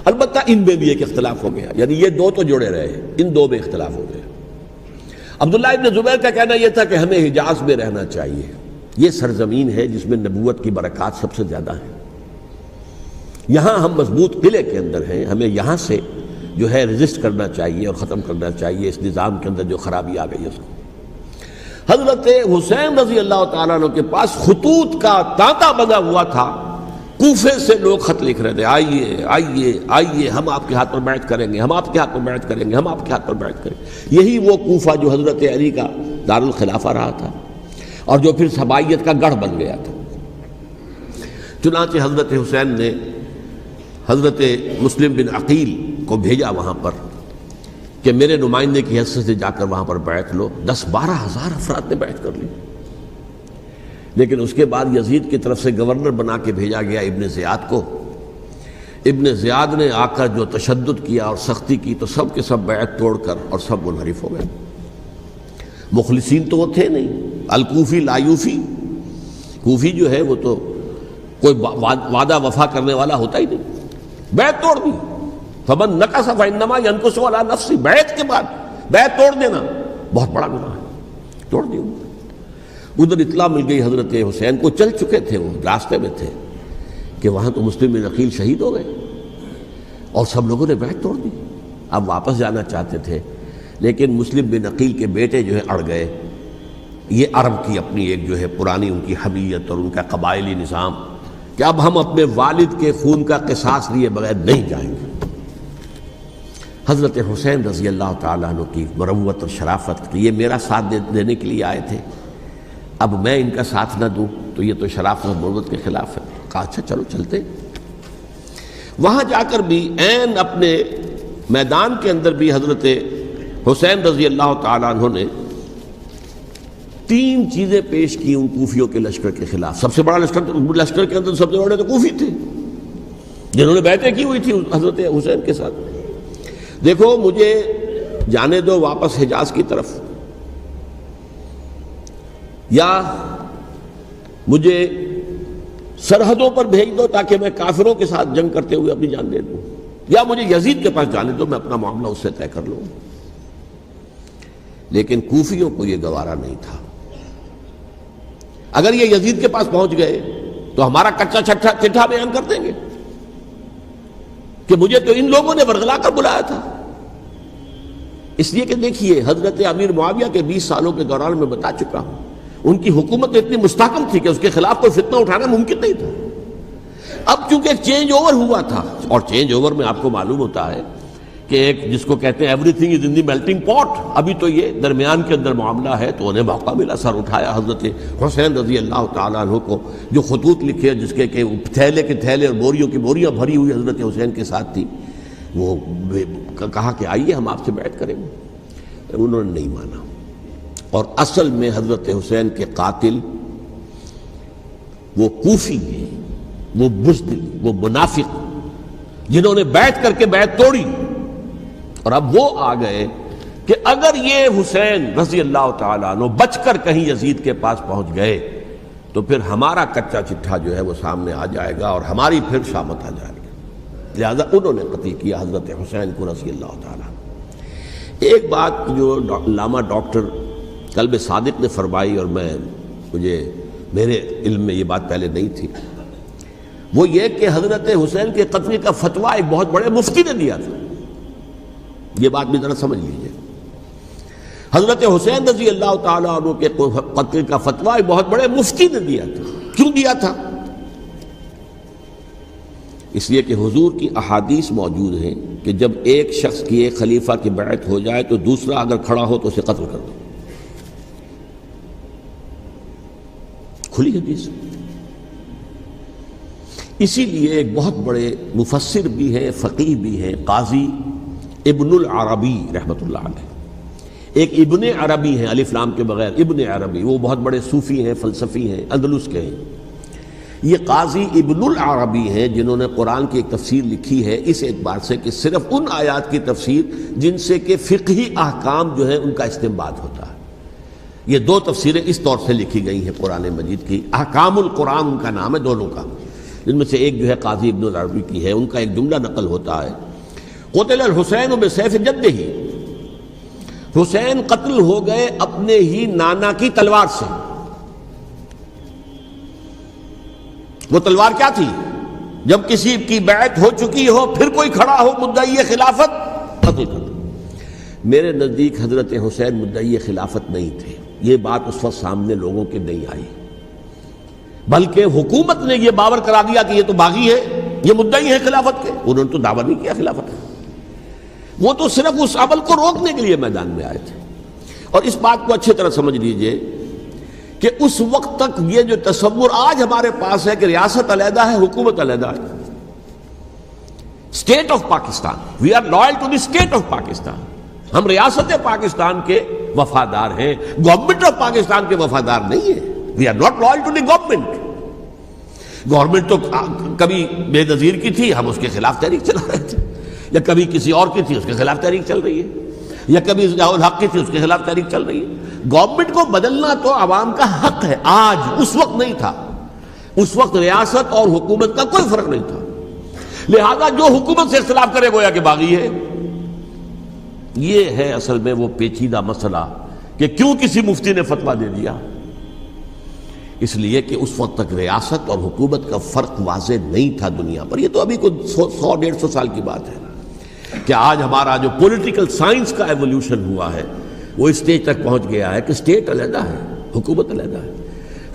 البتہ ان میں بھی ایک اختلاف ہو گیا، یعنی یہ دو تو جڑے رہے، ان دو میں اختلاف ہو گیا۔ عبداللہ ابن زبیر کا کہنا یہ تھا کہ ہمیں حجاز میں رہنا چاہیے، یہ سرزمین ہے جس میں نبوت کی برکات سب سے زیادہ ہیں، یہاں ہم مضبوط قلعے کے اندر ہیں، ہمیں یہاں سے جو ہے ریزسٹ کرنا چاہیے اور ختم کرنا چاہیے اس نظام کے اندر جو خرابی آ گئی ہے اس کو۔ حضرت حسین رضی اللہ تعالیٰ عنہ کے پاس خطوط کا تانتا بنا ہوا تھا، کوفے سے لوگ خط لکھ رہے تھے، آئیے آئیے آئیے، ہم آپ کے ہاتھ پر بیعت کریں گے، ہم آپ کے ہاتھ پر بیعت کریں گے، ہم آپ کے ہاتھ پر بیعت کریں گے۔ یہی وہ کوفہ جو حضرت علی کا دارالخلافہ رہا تھا اور جو پھر سبائیت کا گڑھ بن گیا تھا۔ چنانچہ حضرت حسین نے حضرت مسلم بن عقیل کو بھیجا وہاں پر کہ میرے نمائندے کی حیثیت سے جا کر وہاں پر بیعت لو۔ 10-12 ہزار افراد نے بیعت کر لی، لیکن اس کے بعد یزید کی طرف سے گورنر بنا کے بھیجا گیا ابن زیاد کو۔ ابن زیاد نے آ کر جو تشدد کیا اور سختی کی تو سب کے سب بیعت توڑ کر اور سب منحرف ہو گئے۔ مخلصین تو وہ تھے نہیں، الکوفی لایوفی، کوفی جو ہے وہ تو کوئی وعدہ وفا کرنے والا ہوتا ہی نہیں، بیعت توڑ دی۔ فمن نقص فانما ينقص على نفسه، بیعت کے بعد بیعت توڑ دینا بہت بڑا گناہ ہے، توڑ دی۔ ادھر اطلاع مل گئی حضرت حسین کو، چل چکے تھے وہ، راستے میں تھے کہ وہاں تو مسلم بن عقیل شہید ہو گئے اور سب لوگوں نے بیعت توڑ دی۔ اب واپس جانا چاہتے تھے لیکن مسلم بن عقیل کے بیٹے جو ہے اڑ گئے۔ یہ عرب کی اپنی ایک جو ہے پرانی ان کی حمیت اور ان کا قبائلی نظام کہ اب ہم اپنے والد کے خون کا قصاص لیے بغیر نہیں جائیں گے۔ حضرت حسین رضی اللہ تعالیٰ عنہ کی مروت اور شرافت کہ یہ میرا ساتھ دینے کے لیے آئے تھے، اب میں ان کا ساتھ نہ دوں تو یہ تو شرافت اور مروت کے خلاف ہے۔ کہا اچھا چلو چلتے۔ وہاں جا کر بھی عین اپنے میدان کے اندر بھی حضرت حسین رضی اللہ تعالیٰ عنہ نے 3 چیزیں پیش کی ان کوفیوں کے لشکر کے خلاف۔ سب سے بڑا لشکر کے اندر سب سے بڑے تو کوفی تھے جنہوں نے بیعتیں کی ہوئی تھی حضرت حسین کے ساتھ۔ دیکھو مجھے جانے دو واپس حجاز کی طرف، یا مجھے سرحدوں پر بھیج دو تاکہ میں کافروں کے ساتھ جنگ کرتے ہوئے اپنی جان دے دوں، یا مجھے یزید کے پاس جانے دو، میں اپنا معاملہ اس سے طے کر لوں۔ لیکن کوفیوں کو یہ گوارا نہیں تھا۔ اگر یہ یزید کے پاس پہنچ گئے تو ہمارا کچا چٹھا بیان کر دیں گے کہ مجھے تو ان لوگوں نے ورغلا کر بلایا تھا۔ اس لیے کہ دیکھیے حضرت امیر معاویہ کے 20 سالوں کے دوران میں بتا چکا ہوں، ان کی حکومت اتنی مستحکم تھی کہ اس کے خلاف کوئی فتنہ اٹھانا ممکن نہیں تھا۔ اب چونکہ ایک چینج اوور ہوا تھا، اور چینج اوور میں آپ کو معلوم ہوتا ہے کہ ایک جس کو کہتے ہیں every thing is in the melting پاٹ، ابھی تو یہ درمیان کے اندر معاملہ ہے، تو انہیں موقع ملا، سر اٹھایا حضرت حسین رضی اللہ تعالیٰ عنہ کو، جو خطوط لکھے جس کے کہ تھیلے کے تھیلے اور بوریوں کی بوریاں بھری ہوئی حضرت حسین کے ساتھ تھی، وہ کہا کہ آئیے ہم آپ سے بیعت کریں گے۔ انہوں نے نہیں مانا، اور اصل میں حضرت حسین کے قاتل وہ کوفی ہیں، وہ بزدل، وہ منافق جنہوں نے بیعت کر کے بیعت توڑی، اور اب وہ آ گئے کہ اگر یہ حسین رضی اللہ تعالیٰ عنہ بچ کر کہیں یزید کے پاس پہنچ گئے تو پھر ہمارا کچا چٹھا جو ہے وہ سامنے آ جائے گا اور ہماری پھر شامت آ جائے گی، لہذا انہوں نے قتل کیا حضرت حسین کو رضی اللہ تعالیٰ عنہ۔ ایک بات جو علامہ ڈاکٹر قلب صادق نے فرمائی، اور میرے علم میں یہ بات پہلے نہیں تھی، وہ یہ کہ حضرت حسین کے قتل کا فتویٰ ایک بہت بڑے مفتی نے دیا تھا۔ یہ بات بھی ذرا سمجھ لیجیے، حضرت حسین رضی اللہ تعالیٰ عنہ کے قتل کا فتویٰ ایک بہت بڑے مفتی نے دیا تھا۔ کیوں دیا تھا؟ اس لیے کہ حضور کی احادیث موجود ہیں کہ جب ایک شخص کی ایک خلیفہ کی بیعت ہو جائے تو دوسرا اگر کھڑا ہو تو اسے قتل کر دو، کھلی حدیث۔ اسی لیے ایک بہت بڑے مفسر بھی ہیں، فقیہ بھی ہیں، قاضی ابن العربی رحمۃ اللہ علیہ، ایک ابن عربی ہیں الف لام کے بغیر، ابن عربی، وہ بہت بڑے صوفی ہیں، فلسفی ہیں، اندلس کے ہیں۔ یہ قاضی ابن العربی ہیں جنہوں نے قرآن کی ایک تفسیر لکھی ہے اس اعتبار سے کہ صرف ان آیات کی تفسیر جن سے کہ فقہی احکام جو ہے ان کا استنباط ہوتا ہے۔ یہ دو تفسیریں اس طور سے لکھی گئی ہیں قرآن مجید کی، احکام القرآن ان کا نام ہے دونوں کا، جن میں سے ایک جو ہے قاضی ابن العربی کی ہے۔ ان کا ایک جملہ نقل ہوتا ہے، قتل الحسین بسیف جدہ، حسین قتل ہو گئے اپنے ہی نانا کی تلوار سے۔ وہ تلوار کیا تھی؟ جب کسی کی بیعت ہو چکی ہو پھر کوئی کھڑا ہو مدعی خلافت، قتل کر دو۔ میرے نزدیک حضرت حسین مدعی خلافت نہیں تھے، یہ بات اس وقت سامنے لوگوں کے نہیں آئی، بلکہ حکومت نے یہ باور کرا دیا کہ یہ تو باغی ہے، یہ مدعی ہے خلافت کے۔ انہوں نے تو دعویٰ نہیں کیا خلافت کا، وہ تو صرف اس عمل کو روکنے کے لیے میدان میں آئے تھے۔ اور اس بات کو اچھی طرح سمجھ لیجئے کہ اس وقت تک یہ جو تصور آج ہمارے پاس ہے کہ ریاست علیحدہ ہے، حکومت علیحدہ ہے، state of Pakistan, we are loyal to the state of Pakistan, ہم ریاست پاکستان کے وفادار ہیں، گورنمنٹ آف پاکستان کے وفادار نہیں ہیں۔ We are not loyal to the government. Government تو کبھی بے نظیر کی تھی، ہم اس کے خلاف تحریک چلا رہے تھے، یا کبھی کسی اور کی تھی اس کے خلاف تحریک چل رہی ہے، یا کبھی ضیاء الحق کی تھی اس کے خلاف تحریک چل رہی ہے۔ گورنمنٹ کو بدلنا تو عوام کا حق ہے، آج، اس وقت نہیں تھا۔ اس وقت ریاست اور حکومت کا کوئی فرق نہیں تھا، لہذا جو حکومت سے اختلاف کرے گویا کہ باغی ہے۔ یہ ہے اصل میں وہ پیچیدہ مسئلہ کہ کیوں کسی مفتی نے فتویٰ دے دیا، اس لیے کہ اس وقت تک ریاست اور حکومت کا فرق واضح نہیں تھا دنیا پر۔ یہ تو ابھی کوئی 100-150 سال کی بات ہے کہ آج ہمارا جو پولیٹیکل سائنس کا ایولیوشن ہوا ہے وہ اس اسٹیج تک پہنچ گیا ہے کہ اسٹیٹ علیحدہ ہے، حکومت علیحدہ ہے۔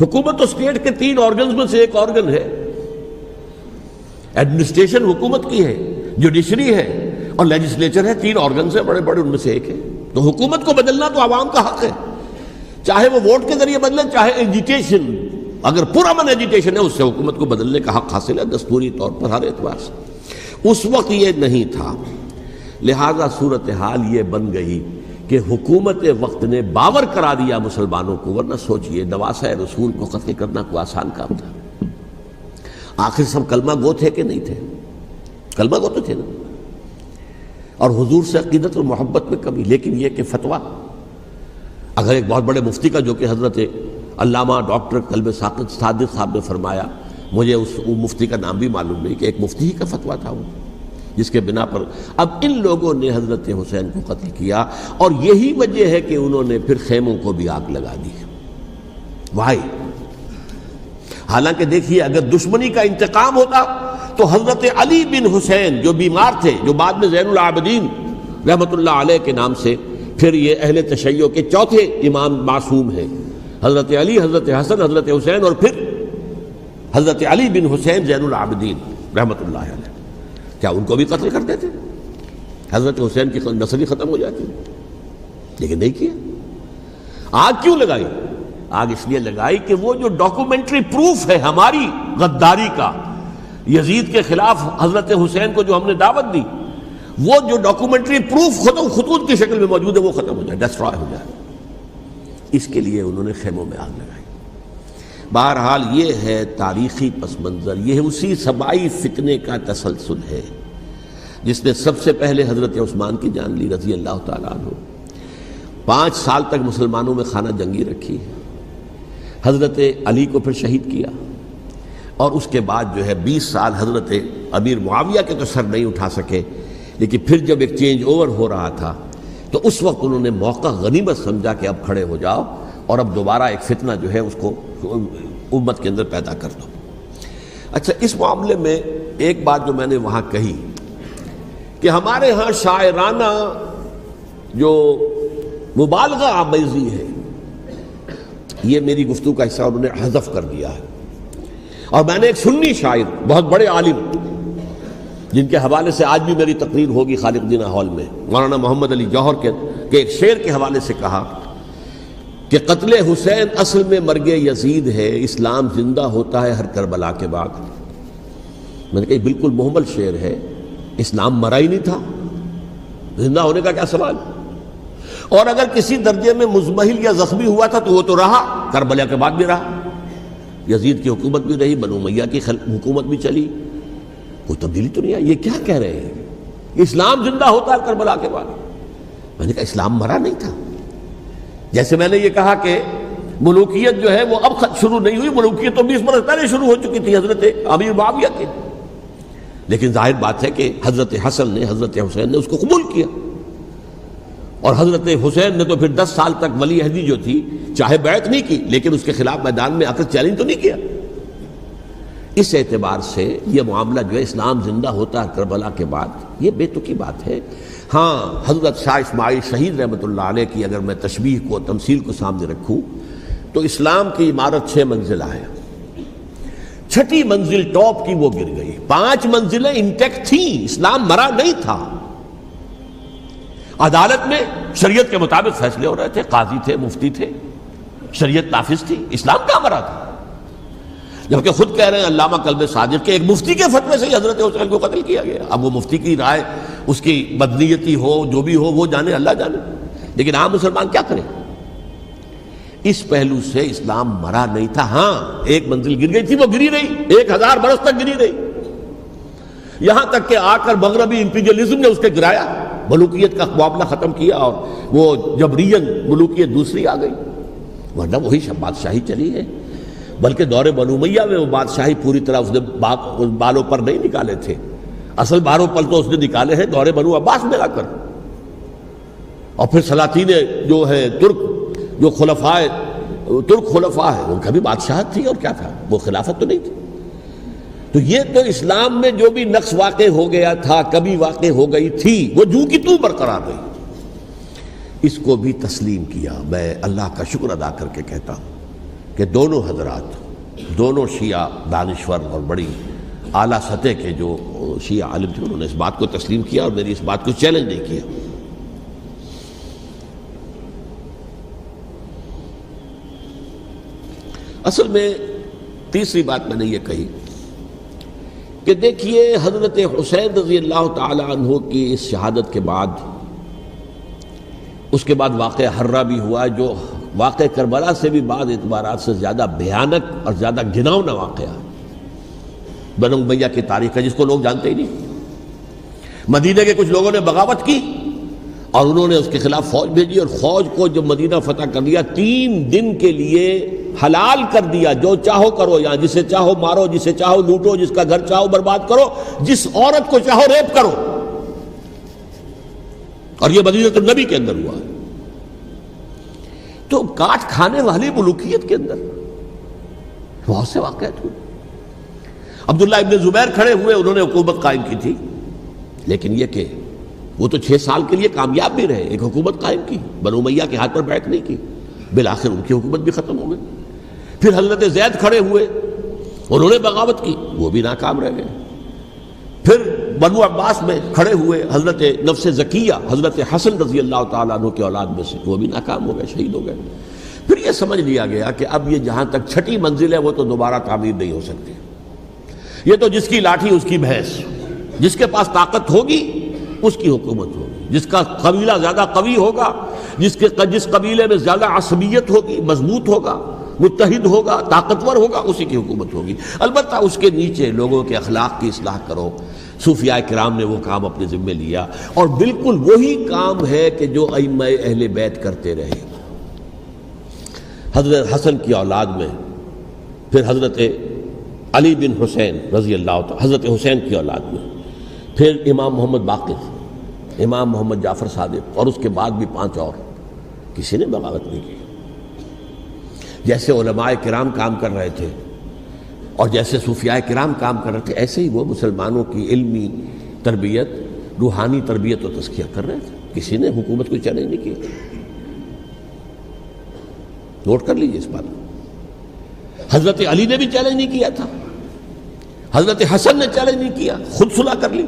حکومت تو اسٹیٹ کے 3 آرگنز میں سے ایک آرگن ہے، ایڈمنسٹریشن حکومت کی ہے، جوڈیشری ہے اور لیجسلیچر ہے، 3 آرگنز ہیں بڑے بڑے، ان میں سے ایک ہے۔ تو حکومت کو بدلنا تو عوام کا حق ہے، چاہے وہ ووٹ کے ذریعے بدلے، چاہے ایجیٹیشن، اگر پرامن ایجیٹیشن ہے اس سے حکومت کو بدلنے کا حق حاصل ہے دستوری طور پر ہر اعتبار سے۔ اس وقت یہ نہیں تھا، لہذا صورتحال یہ بن گئی کہ حکومت وقت نے باور کرا دیا مسلمانوں کو، ورنہ سوچئے نواسۂ رسول کو قتل کرنا کوئی آسان کام تھا؟ آخر سب کلمہ گو تھے کہ نہیں تھے؟ کلمہ گو تو تھے نا، اور حضور سے عقیدت اور محبت میں کمی، لیکن یہ کہ فتویٰ اگر ایک بہت بڑے مفتی کا، جو کہ حضرت علامہ ڈاکٹر قلب صادق صاحب نے فرمایا، مجھے اس مفتی کا نام بھی معلوم نہیں، کہ ایک مفتی ہی کا فتویٰ تھا وہ، جس کے بنا پر اب ان لوگوں نے حضرت حسین کو قتل کیا، اور یہی وجہ ہے کہ انہوں نے پھر خیموں کو بھی آگ لگا دی۔ وائی، حالانکہ دیکھیے اگر دشمنی کا انتقام ہوتا تو حضرت علی بن حسین جو بیمار تھے، جو بعد میں زین العابدین رحمۃ اللہ علیہ کے نام سے پھر یہ اہل تشیع کے چوتھے امام معصوم ہیں، حضرت علی، حضرت حسن، حضرت حسین، اور پھر حضرت علی بن حسین زین العابدین رحمۃ اللہ علیہ، کیا ان کو بھی قتل کر دیتے؟ حضرت حسین کی نسل ہی ختم ہو جاتی، لیکن نہیں کیا۔ آگ کیوں لگائی؟ آگ اس لیے لگائی کہ وہ جو ڈاکومنٹری پروف ہے ہماری غداری کا یزید کے خلاف حضرت حسین کو جو ہم نے دعوت دی، وہ جو ڈاکومنٹری پروف خطوط کی شکل میں موجود ہے وہ ختم ہو جائے، ڈسٹرائے ہو جائے۔ اس کے لیے انہوں نے خیموں میں آگ لگائی۔ بہرحال یہ ہے تاریخی پس منظر، یہ اسی سبائی فتنے کا تسلسل ہے جس نے سب سے پہلے حضرت عثمان کی جان لی رضی اللہ تعالیٰ عنہ، 5 سال تک مسلمانوں میں خانہ جنگی رکھی ہے، حضرت علی کو پھر شہید کیا، اور اس کے بعد جو ہے 20 سال حضرت امیر معاویہ کے تو سر نہیں اٹھا سکے، لیکن پھر جب ایک چینج اوور ہو رہا تھا تو اس وقت انہوں نے موقع غنیمت سمجھا کہ اب کھڑے ہو جاؤ اور اب دوبارہ ایک فتنہ جو ہے اس کو امت کے اندر پیدا کر دو۔ اچھا، اس معاملے میں ایک بات جو میں نے وہاں کہی کہ ہمارے ہاں شاعرانہ جو مبالغہ آمیزی ہے، یہ میری گفتگو کا حصہ انہوں نے حذف کر دیا ہے، اور میں نے ایک سنی شاعر بہت بڑے عالم جن کے حوالے سے آج بھی میری تقریر ہوگی خالق دینہ ہال میں، مولانا محمد علی جوہر کے ایک شعر کے حوالے سے کہا کہ قتل حسین اصل میں مرگ یزید ہے، اسلام زندہ ہوتا ہے ہر کربلا کے بعد۔ میں نے کہا بالکل محمل شعر ہے، اسلام مرا ہی نہیں تھا، زندہ ہونے کا کیا سوال؟ اور اگر کسی درجے میں مزمحل یا زخمی ہوا تھا تو وہ تو رہا، کربلا کے بعد بھی رہا، یزید کی حکومت بھی رہی، بنو امیہ کی حکومت بھی چلی، کوئی تبدیلی تو نہیں آئی۔ یہ کیا کہہ رہے ہیں؟ اسلام زندہ ہوتا ہے کربلا کے بعد؟ میں نے کہا اسلام مرا نہیں تھا۔ جیسے میں نے یہ کہا کہ ملوکیت جو ہے وہ اب شروع نہیں ہوئی، ملوکیت تو 20 برس پہلے شروع ہو چکی تھی حضرت امیر معاویہ کی، لیکن ظاہر بات ہے کہ حضرت حسن نے، حضرت حسین نے اس کو قبول کیا، اور حضرت حسین نے تو پھر 10 سال تک ولی عہدی جو تھی چاہے بیعت نہیں کی لیکن اس کے خلاف میدان میں آ کر چیلنج تو نہیں کیا۔ اس اعتبار سے یہ معاملہ جو ہے اسلام زندہ ہوتا ہے کربلا کے بعد، یہ بے تکی بات ہے۔ ہاں، حضرت شاہ اسماعیل شہید رحمۃ اللہ علیہ کی اگر میں تشبیہ کو، تمثیل کو سامنے رکھوں تو اسلام کی عمارت 6 منزلہ ہے، 6ٹھی منزل ٹاپ کی وہ گر گئی، 5 منزلیں انٹیکٹ تھیں، اسلام مرا نہیں تھا۔ عدالت میں شریعت کے مطابق فیصلے ہو رہے تھے، قاضی تھے، مفتی تھے، شریعت نافذ تھی، اسلام کہاں مرا تھا؟ جبکہ خود کہہ رہے ہیں علامہ کلب صادق کے ایک مفتی کے فتوے سے ہی حضرت حسین کو قتل کیا گیا۔ اب وہ مفتی کی رائے، اس کی بدنیتی ہو، جو بھی ہو، وہ جانے، اللہ جانے، لیکن عام مسلمان کیا کرے؟ اس پہلو سے اسلام مرا نہیں تھا۔ ہاں، ایک منزل گر گئی تھی، وہ گری رہی، 1000 برس تک گری رہی، یہاں تک کہ آ کر مغربی امپیریلزم نے اس کے گرایا، ملوکیت کا معاملہ ختم کیا، اور وہ جبرین ملوکیت دوسری آ گئی، ورنہ وہی بادشاہی چلی ہے۔ بلکہ دور بنو امیہ میں وہ بادشاہی پوری طرح اس نے بالوں پر نہیں نکالے تھے، اصل بالوں پر تو اس نے نکالے ہیں دور بنو عباس میں آ کر، اور پھر سلاطین جو ہے ترک، جو ترک خلفاء ہے، ان کا بھی بادشاہت تھی، اور کیا تھا، وہ خلافت تو نہیں تھی۔ تو یہ تو اسلام میں جو بھی نقص واقع ہو گیا تھا، کبھی واقع ہو گئی تھی، وہ جو کی تو برقرار رہی، اس کو بھی تسلیم کیا۔ میں اللہ کا شکر ادا کر کے کہتا ہوں کہ دونوں حضرات، دونوں شیعہ دانشور اور بڑی اعلیٰ سطح کے جو شیعہ عالم تھے، انہوں نے اس بات کو تسلیم کیا اور میری اس بات کو چیلنج نہیں کیا۔ اصل میں تیسری بات میں نے یہ کہی کہ دیکھیے حضرت حسین رضی اللہ تعالی عنہ کی اس شہادت کے بعد، اس کے بعد واقعہ حرہ بھی ہوا، جو واقعہ کربلا سے بھی بعض اعتبارات سے زیادہ بھیانک اور زیادہ گھناؤنا واقعہ ہے بنو امیہ کی تاریخ ہے، جس کو لوگ جانتے ہی نہیں۔ مدینہ کے کچھ لوگوں نے بغاوت کی اور انہوں نے اس کے خلاف فوج بھیجی، اور فوج کو جب مدینہ فتح کر لیا، 3 دن کے لیے حلال کر دیا، جو چاہو کرو، یہاں جسے چاہو مارو، جسے چاہو لوٹو، جس کا گھر چاہو برباد کرو، جس عورت کو چاہو ریپ کرو، اور یہ مدینہ النبی کے اندر ہوا۔ تو کاٹ کھانے والی ملوکیت کے اندر بہت سے واقعات ہوئے۔ عبداللہ ابن زبیر کھڑے ہوئے، انہوں نے حکومت قائم کی تھی، لیکن یہ کہ وہ تو 6 سال کے لیے کامیاب بھی رہے، ایک حکومت قائم کی، بنو امیہ کے ہاتھ پر بیعت نہیں کی، بالآخر ان کی حکومت بھی ختم ہو گئی۔ پھر حضرت زید کھڑے ہوئے، انہوں نے بغاوت کی، وہ بھی ناکام رہ گئے۔ پھر بنو عباس میں کھڑے ہوئے حضرت نفس زکیہ، حضرت حسن رضی اللہ تعالیٰ عنہ کے اولاد میں سے، وہ بھی ناکام ہو گئے، شہید ہو گئے۔ پھر یہ سمجھ لیا گیا کہ اب یہ جہاں تک 6ٹھی منزل ہے وہ تو دوبارہ تعمیر نہیں ہو سکتی، یہ تو جس کی لاٹھی اس کی بھینس، جس کے پاس طاقت ہوگی اس کی حکومت ہوگی، جس کا قبیلہ زیادہ قوی ہوگا، جس قبیلے میں زیادہ عصبیت ہوگی، مضبوط ہوگا، متحد ہوگا، طاقتور ہوگا، اسی کی حکومت ہوگی۔ البتہ اس کے نیچے لوگوں کے اخلاق کی اصلاح کرو، صوفیاء کرام نے وہ کام اپنے ذمے لیا، اور بالکل وہی کام ہے کہ جو ائمہ اہل بیت کرتے رہے۔ حضرت حسن کی اولاد میں پھر حضرت علی بن حسین رضی اللہ تعالی، حضرت حسین کی اولاد میں پھر امام محمد باقر، امام محمد جعفر صادق، اور اس کے بعد بھی 5 اور، کسی نے بغاوت نہیں کی۔ جیسے علماء کرام کام کر رہے تھے اور جیسے صوفیاء کرام کام کر رہے تھے، ایسے ہی وہ مسلمانوں کی علمی تربیت، روحانی تربیت و تزکیہ کر رہے تھے۔ کسی نے حکومت کو چیلنج نہیں کیا۔ نوٹ کر لیجیے اس بات کو۔ حضرت علی نے بھی چیلنج نہیں کیا تھا، حضرت حسن نے چیلنج نہیں کیا، خود صلح کر لی۔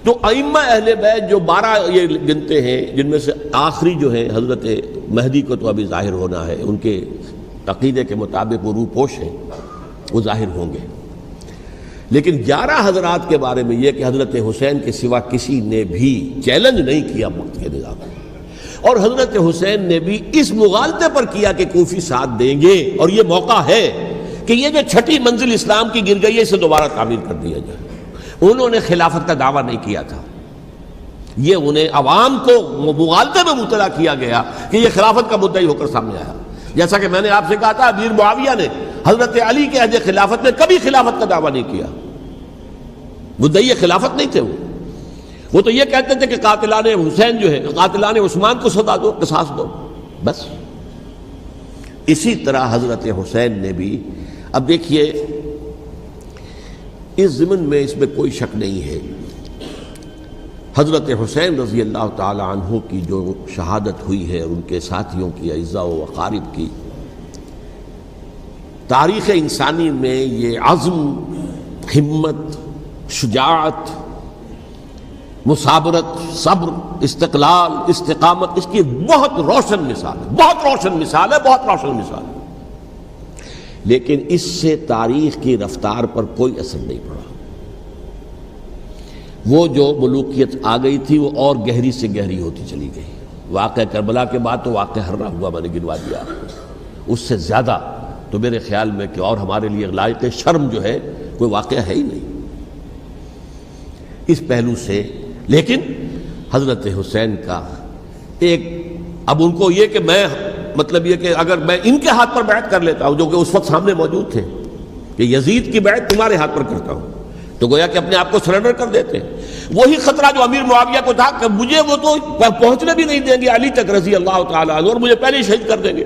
تو ائمہ اہل بیت جو 12 یہ گنتے ہیں، جن میں سے آخری جو ہے حضرت مہدی کو تو ابھی ظاہر ہونا ہے، ان کے عقیدے کے مطابق وہ روح پوش ہیں، وہ ظاہر ہوں گے، لیکن 11 حضرات کے بارے میں یہ کہ حضرت حسین کے سوا کسی نے بھی چیلنج نہیں کیا وقت کے نظام میں، اور حضرت حسین نے بھی اس مغالطے پر کیا کہ کوفی ساتھ دیں گے، اور یہ موقع ہے کہ یہ جو 6ٹھی منزل اسلام کی گر گئی ہے اسے دوبارہ تعمیر کر دیا جائے۔ انہوں نے خلافت کا دعویٰ نہیں کیا تھا، یہ انہیں عوام کو مغالطے میں مبتلا کیا گیا کہ یہ خلافت کا مدعی ہو کر سامنے آیا۔ جیسا کہ میں نے آپ سے کہا تھا، امیر معاویہ نے حضرت علی کے عہد خلافت میں کبھی خلافت کا دعویٰ نہیں کیا، مدعی خلافت نہیں تھے وہ تو یہ کہتے تھے کہ قاتلان حسین جو ہے، قاتلان عثمان کو سزا دو، قصاص دو، بس۔ اسی طرح حضرت حسین نے بھی، اب دیکھیے اس ضمن میں اس میں کوئی شک نہیں ہے، حضرت حسین رضی اللہ تعالی عنہ کی جو شہادت ہوئی ہے، ان کے ساتھیوں کی، اعزاء و اقارب کی، تاریخ انسانی میں یہ عزم، ہمت، شجاعت، مثابرت، صبر، استقلال، استقامت، اس کی بہت روشن مثال ہے، بہت روشن مثال ہے، بہت روشن مثال ہے، لیکن اس سے تاریخ کی رفتار پر کوئی اثر نہیں پڑا۔ وہ جو ملوکیت آ گئی تھی وہ اور گہری سے گہری ہوتی چلی گئی۔ واقعہ کربلا کے بعد تو واقعہ ہررا ہوا میں نے گنوا دیا، اس سے زیادہ تو میرے خیال میں کہ اور ہمارے لیے لائق شرم جو ہے کوئی واقعہ ہے ہی نہیں اس پہلو سے۔ لیکن حضرت حسین کا ایک، اب ان کو یہ کہ میں، مطلب یہ کہ اگر میں ان کے ہاتھ پر بیعت کر لیتا ہوں، جو کہ اس وقت سامنے موجود تھے، کہ یزید کی بیعت تمہارے ہاتھ پر کرتا ہوں، تو گویا کہ اپنے آپ کو سرنڈر کر دیتے ہیں۔ وہی خطرہ جو امیر معاویہ کو تھا کہ مجھے وہ تو پہنچنے بھی نہیں دیں گے علی تک رضی اللہ تعالیٰ عنہ، اور مجھے پہلے ہی شہید کر دیں گے،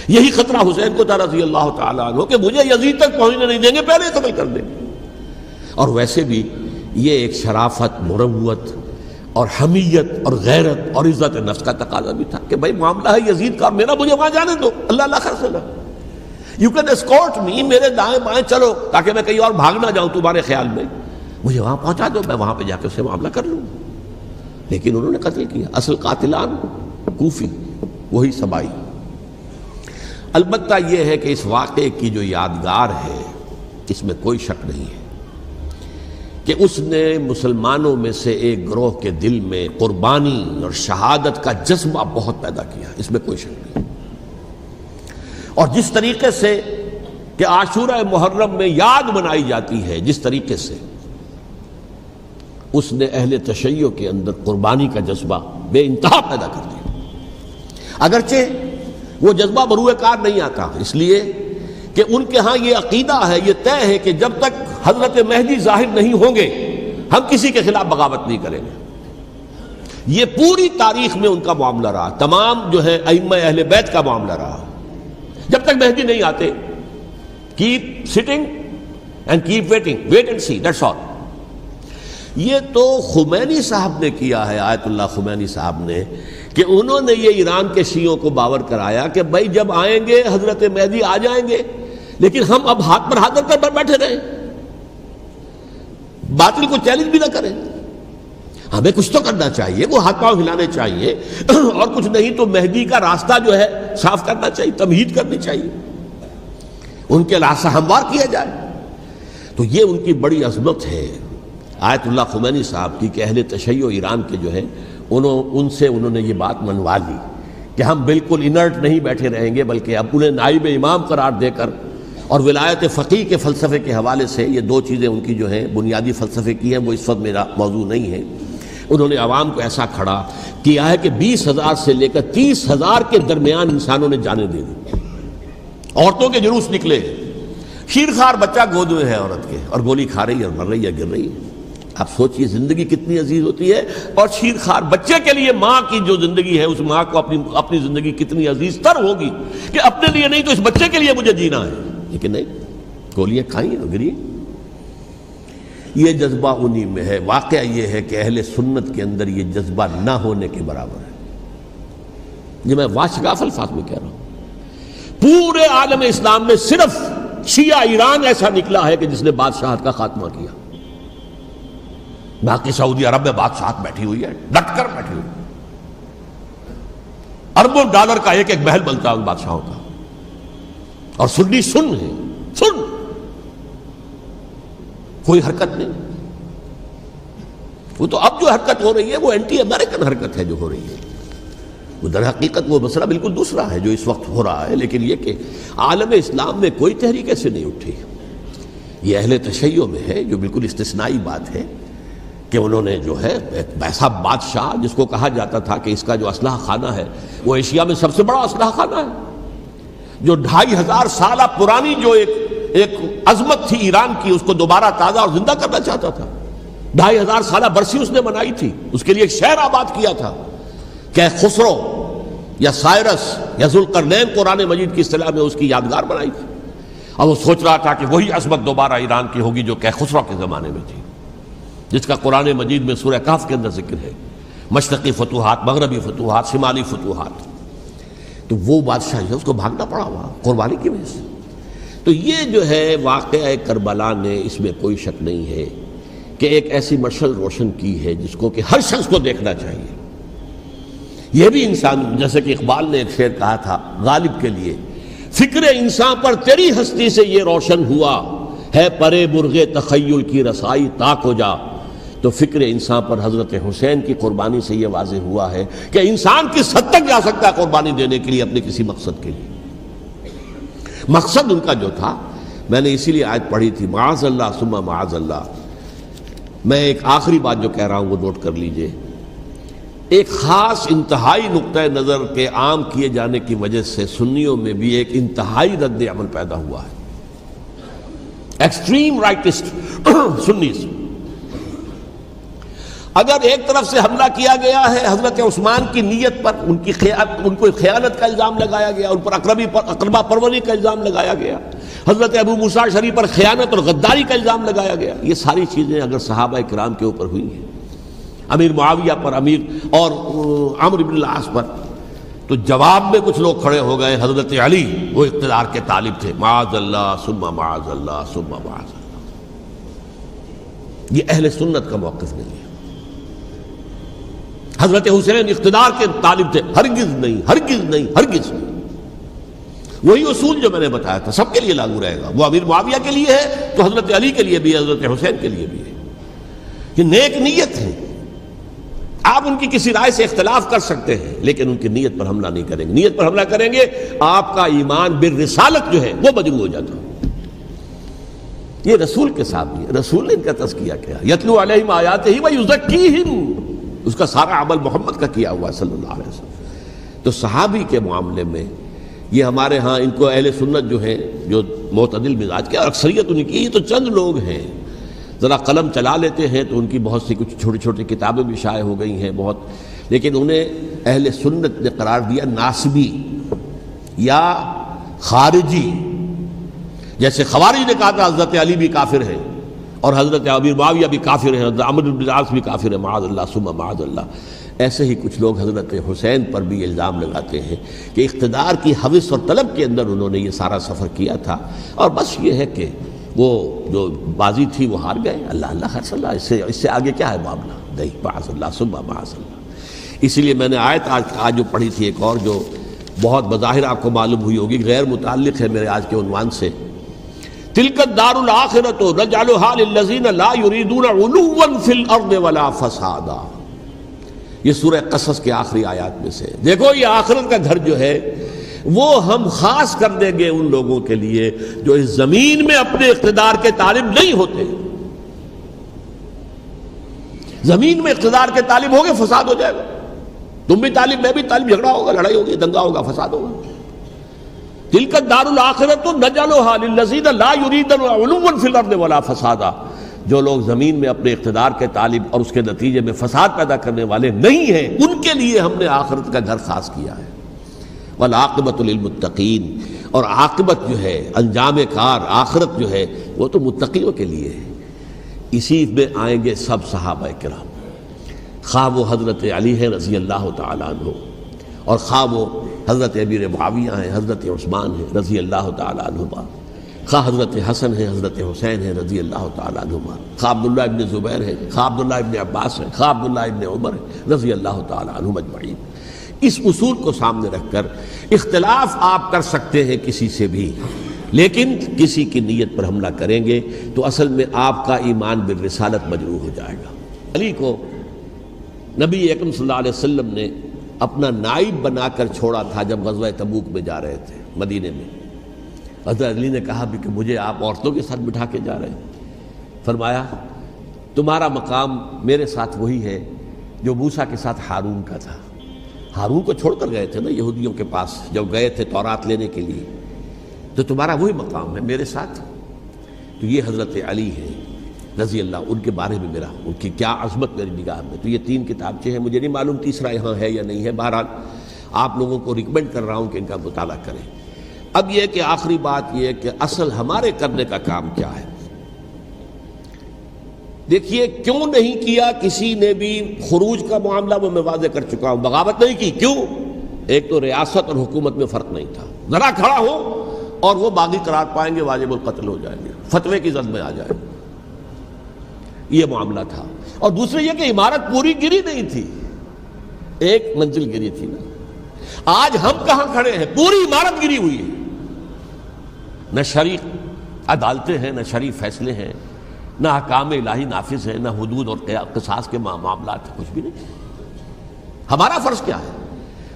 یہی خطرہ حسین کو تھا رضی اللہ تعالیٰ عنہ کہ مجھے یزید تک پہنچنے نہیں دیں گے، پہلے ہی قتل کر دیں گے۔ اور ویسے بھی یہ ایک شرافت، مروت اور حمیت اور غیرت اور عزت نفس کا تقاضا بھی تھا کہ بھائی معاملہ ہے یزید کا، میرا مجھے وہاں جانے دو، اللہ اللہ خرسلہ، یو کین اسکورٹ می، میرے دائیں بائیں چلو تاکہ میں کہیں اور بھاگ نہ جاؤں تمہارے خیال میں، مجھے وہاں پہنچا دو، میں وہاں پہ جا کے اسے معاملہ کر لوں۔ لیکن انہوں نے قتل کیا، اصل قاتلان کوفی، وہی سبائی۔ البتہ یہ ہے کہ اس واقعے کی جو یادگار ہے اس میں کوئی شک نہیں ہے کہ اس نے مسلمانوں میں سے ایک گروہ کے دل میں قربانی اور شہادت کا جذبہ بہت پیدا کیا، اس میں کوئی شک نہیں۔ اور جس طریقے سے کہ عاشورہ محرم میں یاد منائی جاتی ہے، جس طریقے سے اس نے اہل تشیع کے اندر قربانی کا جذبہ بے انتہا پیدا کر دیا، اگرچہ وہ جذبہ بروئے کار نہیں آتا، اس لیے کہ ان کے ہاں یہ عقیدہ ہے، یہ طے ہے کہ جب تک حضرت مہدی ظاہر نہیں ہوں گے ہم کسی کے خلاف بغاوت نہیں کریں گے۔ یہ پوری تاریخ میں ان کا معاملہ رہا، تمام جو ہے ائمہ اہل بیت کا معاملہ رہا، جب تک مہدی نہیں آتے keep sitting and keep waiting, wait and see, that's all. یہ تو خمینی صاحب نے کیا ہے، آیت اللہ خمینی صاحب نے، کہ انہوں نے یہ ایران کے شیعوں کو باور کرایا کہ بھائی جب آئیں گے حضرت مہدی آ جائیں گے، لیکن ہم اب ہاتھ پر ہاتھ رکھ کر بیٹھے رہیں، باطل کو چیلنج بھی نہ کریں، ہمیں کچھ تو کرنا چاہیے، وہ ہاتھ پاؤں ہلانے چاہیے، اور کچھ نہیں تو مہدی کا راستہ جو ہے صاف کرنا چاہیے، تمہید کرنی چاہیے، ان کے راستہ ہموار کیا جائے۔ تو یہ ان کی بڑی عظمت ہے آیت اللہ خمینی صاحب کی کہ اہل تشیع ایران کے جو ہے ان سے انہوں نے یہ بات منوا لی کہ ہم بالکل انرٹ نہیں بیٹھے رہیں گے، بلکہ اب انہیں نائب امام قرار دے کر اور ولایت فقیہ کے فلسفے کے حوالے سے یہ دو چیزیں ان کی جو ہیں بنیادی فلسفے کی ہیں، وہ اس وقت میرا موضوع نہیں ہے۔ انہوں نے عوام کو ایسا کھڑا کیا ہے کہ 20,000 سے لے کر 30,000 کے درمیان انسانوں نے جانیں دے دی، عورتوں کے جلوس نکلے، شیرخوار بچہ گود میں ہے عورت کے، اور گولی کھا رہی ہے اور مر رہی ہے، گر رہی ہے۔ آپ سوچئے زندگی کتنی عزیز ہوتی ہے، اور شیرخوار بچے کے لیے ماں کی جو زندگی ہے، اس ماں کو اپنی زندگی کتنی عزیز تر ہوگی کہ اپنے لیے نہیں تو اس بچے کے لیے مجھے جینا ہے، لیکن نہیں، گولیاں کھائیں اور گری۔ یہ جذبہ انہی میں ہے۔ واقعہ یہ ہے کہ اہل سنت کے اندر یہ جذبہ نہ ہونے کے برابر ہے۔ یہ میں واشگاف الفاظ میں کہہ رہا ہوں۔ پورے عالم اسلام میں صرف شیعہ ایران ایسا نکلا ہے کہ جس نے بادشاہت کا خاتمہ کیا، باقی سعودی عرب میں بادشاہت بیٹھی ہوئی ہے، ڈٹ کر بیٹھی ہوئی، اربوں ڈالر کا ایک ایک محل بنتا ہے ان بادشاہوں کا، اور سنی سن ہے، سن، کوئی حرکت نہیں۔ وہ تو اب جو حرکت ہو رہی ہے وہ اینٹی امریکن حرکت ہے جو ہو رہی ہے، وہ در حقیقت وہ مسئلہ بالکل دوسرا ہے جو اس وقت ہو رہا ہے، لیکن یہ کہ عالم اسلام میں کوئی تحریک ایسے نہیں اٹھی۔ یہ اہل تشیع میں ہے، جو بالکل استثنائی بات ہے کہ انہوں نے جو ہے ایک ایسا بادشاہ جس کو کہا جاتا تھا کہ اس کا جو اسلحہ خانہ ہے وہ ایشیا میں سب سے بڑا اسلحہ خانہ ہے، جو 2500 سالہ پرانی جو ایک عظمت تھی ایران کی، اس کو دوبارہ تازہ اور زندہ کرنا چاہتا تھا۔ 2500 سالہ برسی اس نے منائی تھی، اس کے لیے ایک شہر آباد کیا تھا کہ خسرو یا سائرس یا ذوالقرنین قرآن مجید کی اصطلاح میں اس کی یادگار بنائی تھی، اور وہ سوچ رہا تھا کہ وہی عظمت دوبارہ ایران کی ہوگی جو کہ خسرو کے زمانے میں تھی، جس کا قرآن مجید میں سورہ کہف کے اندر ذکر ہے، مشرقی فتوحات، مغربی فتوحات، شمالی فتوحات۔ تو وہ بادشاہ ہے، اس کو بھاگنا پڑا وہاں قربانی کی وجہ سے۔ تو یہ جو ہے واقعہ کربلا نے، اس میں کوئی شک نہیں ہے کہ ایک ایسی مشعل روشن کی ہے جس کو کہ ہر شخص کو دیکھنا چاہیے۔ یہ بھی انسان، جیسے کہ اقبال نے ایک شعر کہا تھا غالب کے لیے، فکر انسان پر تیری ہستی سے یہ روشن ہوا ہے، پرے برغ تخیل کی رسائی تاک ہو جا۔ تو فکر انسان پر حضرت حسین کی قربانی سے یہ واضح ہوا ہے کہ انسان کس حد تک جا سکتا ہے قربانی دینے کے لیے اپنے کسی مقصد کے لیے۔ مقصد ان کا جو تھا، میں نے اسی لیے آیت پڑھی تھی، معاذ اللہ ثم معاذ اللہ۔ میں ایک آخری بات جو کہہ رہا ہوں وہ نوٹ کر لیجئے۔ ایک خاص انتہائی نقطۂ نظر کے عام کیے جانے کی وجہ سے سنیوں میں بھی ایک انتہائی رد عمل پیدا ہوا ہے، ایکسٹریم رائٹسٹ سنیز۔ اگر ایک طرف سے حملہ کیا گیا ہے حضرت عثمان کی نیت پر، ان کو خیانت کا الزام لگایا گیا، ان پر اقربا پروری کا الزام لگایا گیا، حضرت ابو موسیٰ شریف پر خیانت اور غداری کا الزام لگایا گیا، یہ ساری چیزیں اگر صحابہ کرام کے اوپر ہوئی ہیں، امیر معاویہ پر، امیر اور عمرو بن العاص پر، تو جواب میں کچھ لوگ کھڑے ہو گئے، حضرت علی وہ اقتدار کے طالب تھے، معاذ اللہ ثم معاذ اللہ ثم معاذ اللہ۔ یہ اہل سنت کا موقف نہیں ہے۔ حضرت حسین اقتدار کے طالب تھے، ہرگز نہیں، ہرگز نہیں، ہرگز نہیں۔ وہی اصول جو میں نے بتایا تھا سب کے لیے لاگو رہے گا، وہ امیر معاویہ کے لیے ہے تو حضرت علی کے لیے بھی ہے، حضرت حسین کے لیے بھی ہے۔ یہ نیک نیت ہے، آپ ان کی کسی رائے سے اختلاف کر سکتے ہیں لیکن ان کی نیت پر حملہ نہیں کریں گے۔ نیت پر حملہ کریں گے آپ کا ایمان بالرسالت جو ہے وہ مجروح ہو جاتا ہے۔ یہ رسول کے ساتھ بھی ہے، رسول نے ان کا تزکیہ کیا، یتلو علیہم آیاتہ ویزکیہم، اس کا سارا عمل محمد کا کیا ہوا ہے صلی اللہ علیہ وسلم۔ تو صحابی کے معاملے میں یہ ہمارے ہاں ان کو اہل سنت جو ہیں جو معتدل مزاج کے، اور اکثریت ان کی، یہ تو چند لوگ ہیں، ذرا قلم چلا لیتے ہیں تو ان کی بہت سی کچھ چھوٹی چھوٹی کتابیں بھی شائع ہو گئی ہیں بہت، لیکن انہیں اہل سنت نے قرار دیا ناسبی یا خارجی۔ جیسے خوارج نے کہا تھا حضرت علی بھی کافر ہے اور حضرت امیر معاویہ بھی کافر ہیں، حضرت عمرو بن العاص بھی کافر ہے، معاذ اللہ ثم معاذ اللہ۔ ایسے ہی کچھ لوگ حضرت حسین پر بھی الزام لگاتے ہیں کہ اقتدار کی ہوس اور طلب کے اندر انہوں نے یہ سارا سفر کیا تھا، اور بس یہ ہے کہ وہ جو بازی تھی وہ ہار گئے، اللہ اللہ خیر صلی اللہ، اس سے آگے کیا ہے معاملہ، نہیں، معاذ اللہ ثم معاذ اللہ۔ اسی لیے میں نے آیت آج جو پڑھی تھی ایک اور جو بہت بظاہر آپ کو معلوم ہوئی ہوگی، غیر متعلق ہے میرے آج کے عنوان سے، تلک الدار الآخرۃ نجعلھا للذین لا یریدون علوا فی الارض ولا فسادا۔ یہ سورہ قصص کے آخری آیات میں سے، دیکھو یہ آخرت کا گھر جو ہے وہ ہم خاص کر دیں گے ان لوگوں کے لیے جو اس زمین میں اپنے اقتدار کے طالب نہیں ہوتے. زمین میں اقتدار کے طالب ہوگے فساد ہو جائے گا. تم بھی طالب میں بھی طالب، جھگڑا ہوگا، لڑائی ہوگی، دنگا ہوگا، فساد ہوگا. تلک الدار الآخرۃ نجعلها للذین لا یریدون علوا فی الارض ولا فسادا. جو لوگ زمین میں اپنے اقتدار کے طالب اور اس کے نتیجے میں فساد پیدا کرنے والے نہیں ہیں، ان کے لیے ہم نے آخرت کا گھر خاص کیا ہے. والعاقبۃ للمتقین، اور عاقبت جو ہے، انجام کار، آخرت جو ہے وہ تو متقیوں کے لیے ہے. اسی میں آئیں گے سب صحابہ کرام، خواہ وہ حضرت علی ہیں رضی اللہ تعالیٰ عنہ، اور خواہ وہ حضرت امیر معاویہ ہیں، حضرت عثمان ہیں رضی اللہ تعالیٰ عنہما، خواہ حضرت حسن ہیں، حضرت حسین ہیں رضی اللہ تعالیٰ عنہما، خواہ عبداللہ ابن زبیر ہیں، خواہ عبداللہ ابن عباس ہیں، خواہ عبداللہ ابن عمر ہیں رضی اللہ تعالیٰ عنہم اجمعین. اس اصول کو سامنے رکھ کر اختلاف آپ کر سکتے ہیں کسی سے بھی، لیکن کسی کی نیت پر حملہ کریں گے تو اصل میں آپ کا ایمان بالرسالت مجروح ہو جائے گا. علی کو نبی اکرم صلی اللہ علیہ وسلم نے اپنا نائب بنا کر چھوڑا تھا جب غزوہ تبوک میں جا رہے تھے مدینے میں. حضرت علی نے کہا بھی کہ مجھے آپ عورتوں کے ساتھ بٹھا کے جا رہے ہیں. فرمایا تمہارا مقام میرے ساتھ وہی ہے جو موسیٰ کے ساتھ ہارون کا تھا. ہارون کو چھوڑ کر گئے تھے نا یہودیوں کے پاس جب گئے تھے تورات لینے کے لیے، تو تمہارا وہی مقام ہے میرے ساتھ. تو یہ حضرت علی ہے رضی اللہ، ان کے بارے میں میرا، ان کی کیا عظمت میری نگاہ میں. تو یہ 3 کتابچے ہیں، مجھے نہیں معلوم تیسرا یہاں ہے یا نہیں ہے. بہرحال آپ لوگوں کو ریکمینڈ کر رہا ہوں کہ ان کا مطالعہ کریں. اب یہ کہ آخری بات یہ کہ اصل ہمارے کرنے کا کام کیا ہے. دیکھیے کیوں نہیں کیا کسی نے بھی خروج کا معاملہ، وہ میں واضح کر چکا ہوں. بغاوت نہیں کی، کیوں؟ ایک تو ریاست اور حکومت میں فرق نہیں تھا. ذرا کھڑا ہو اور وہ باغی قرار پائیں گے، واجب القتل ہو جائیں گے، فتوے کی زد میں آ جائیں گے. یہ معاملہ تھا. اور دوسرے یہ کہ عمارت پوری گری نہیں تھی، ایک منزل گری تھی نا. آج ہم کہاں کھڑے ہیں؟ پوری عمارت گری ہوئی ہے. نہ شرعی عدالتیں ہیں، نہ شرعی فیصلے ہیں، نہ احکام الہی نافذ ہیں، نہ حدود اور قصاص کے معاملات، کچھ بھی نہیں. ہمارا فرض کیا ہے؟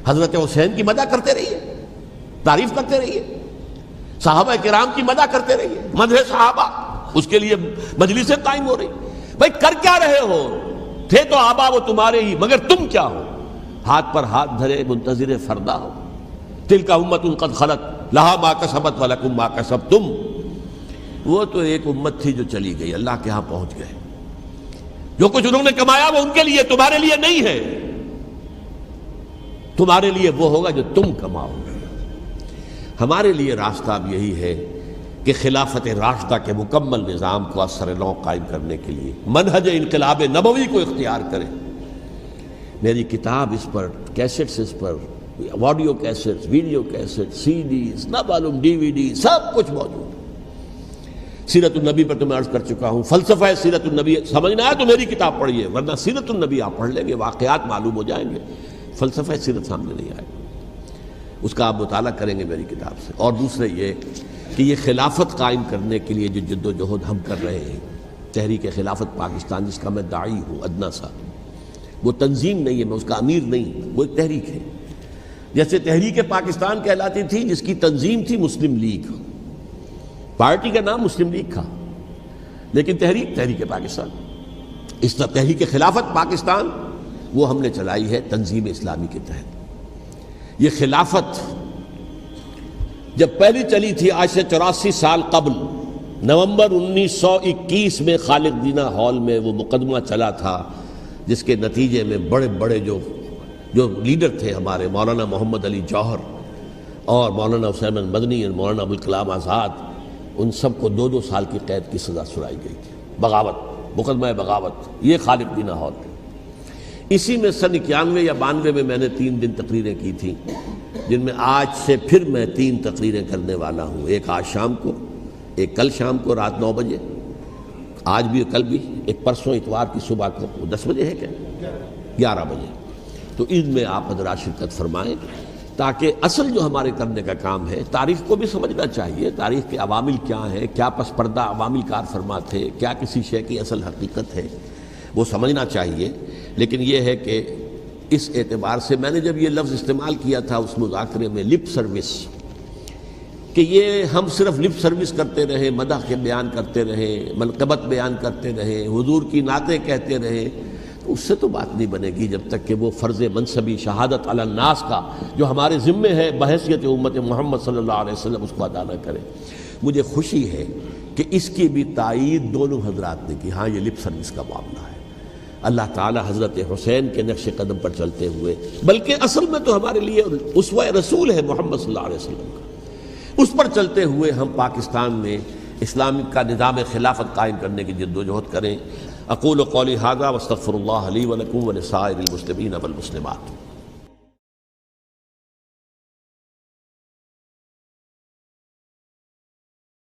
حضرت حسین کی مدح کرتے رہیے، تعریف کرتے رہیے، صحابہ کرام کی مدح کرتے رہیے، مدح صحابہ، اس کے لیے مجلسیں قائم ہو رہی. بھائی کر کیا رہے ہو؟ تھے تو آبا وہ تمہارے ہی، مگر تم کیا ہو؟ ہاتھ پر ہاتھ دھرے منتظر فردا ہو. تلک امت قد خلت لہا ما کسبت ولکم ما کسبتم. وہ تو ایک امت تھی جو چلی گئی، اللہ کے ہاں پہنچ گئے. جو کچھ انہوں نے کمایا وہ ان کے لیے، تمہارے لیے نہیں ہے. تمہارے لیے وہ ہوگا جو تم کماؤ گے. ہمارے لیے راستہ اب یہی ہے کہ خلافت راشدہ کے مکمل نظام کو اثر نو قائم کرنے کے لیے منہج انقلاب نبوی کو اختیار کریں. میری کتاب اس پر، کیسٹس اس پر، آڈیو کیسٹس، ویڈیو کیسٹ، سی ڈیز، نہ معلوم ڈی وی ڈی، سب کچھ موجود. سیرت النبی پر تو میں عرض کر چکا ہوں. فلسفہ سیرت النبی سمجھنا ہے تو میری کتاب پڑھیے، ورنہ سیرت النبی آپ پڑھ لیں گے، واقعات معلوم ہو جائیں گے، فلسفہ سیرت سامنے نہیں آئے. اس کا آپ مطالعہ کریں گے میری کتاب سے. اور دوسرے یہ کہ یہ خلافت قائم کرنے کے لیے جو جد و جہد ہم کر رہے ہیں، تحریک خلافت پاکستان جس کا میں داعی ہوں ادنا سا، وہ تنظیم نہیں ہے، میں اس کا امیر نہیں، وہ ایک تحریک ہے. جیسے تحریک پاکستان کہلاتی تھی جس کی تنظیم تھی مسلم لیگ، پارٹی کا نام مسلم لیگ تھا، لیکن تحریک پاکستان. اس طرح تحریک خلافت پاکستان وہ ہم نے چلائی ہے تنظیم اسلامی کے تحت. یہ خلافت جب پہلی چلی تھی آج سے 84 سال قبل، نومبر 1921 میں خالق دینہ ہال میں وہ مقدمہ چلا تھا، جس کے نتیجے میں بڑے بڑے جو لیڈر تھے ہمارے، مولانا محمد علی جوہر اور مولانا حسین مدنی اور مولانا ابوالکلام آزاد، ان سب کو 2 سال کی قید کی سزا سنائی گئی تھی. بغاوت، مقدمہ بغاوت، یہ خالق دینہ ہال. اسی میں سن 91 یا 92 میں نے 3 دن تقریریں کی تھیں، جن میں آج سے پھر میں 3 تقریریں کرنے والا ہوں. ایک آج شام کو، ایک کل شام کو رات 9 بجے، آج بھی کل بھی، ایک پرسوں اتوار کی صبح کو 10 بجے ہے کیا 11 بجے. تو ان میں آپ حضرات شرکت فرمائیں تاکہ اصل جو ہمارے کرنے کا کام ہے، تاریخ کو بھی سمجھنا چاہیے. تاریخ کے عوامل کیا ہیں، کیا پس پردہ عوامل کار فرما تھے، کیا کسی شے کی اصل حقیقت ہے، وہ سمجھنا چاہیے. لیکن یہ ہے کہ اس اعتبار سے میں نے جب یہ لفظ استعمال کیا تھا اس مذاکرے میں لپ سروس، کہ یہ ہم صرف لپ سروس کرتے رہے، مدح کے بیان کرتے رہے، منقبت بیان کرتے رہے، حضور کی نعتیں کہتے رہے، تو اس سے تو بات نہیں بنے گی جب تک کہ وہ فرض منصبی شہادت علی الناس کا جو ہمارے ذمے ہے بحیثیت امت محمد صلی اللہ علیہ وسلم اس کو ادا نہ کرے۔ مجھے خوشی ہے کہ اس کی بھی تائید دونوں حضرات نے کی، ہاں یہ لپ سروس کا معاملہ ہے۔ اللہ تعالی حضرت حسین کے نقش قدم پر چلتے ہوئے، بلکہ اصل میں تو ہمارے لیے اسوہ رسول ہے محمد صلی اللہ علیہ وسلم کا، اس پر چلتے ہوئے ہم پاکستان میں اسلام کا نظام خلافت قائم کرنے کی جد و جہد کریں۔ اقول قولی ھذا واستغفر اللہ لی ولکم ولسائر المسلمین والمسلمات۔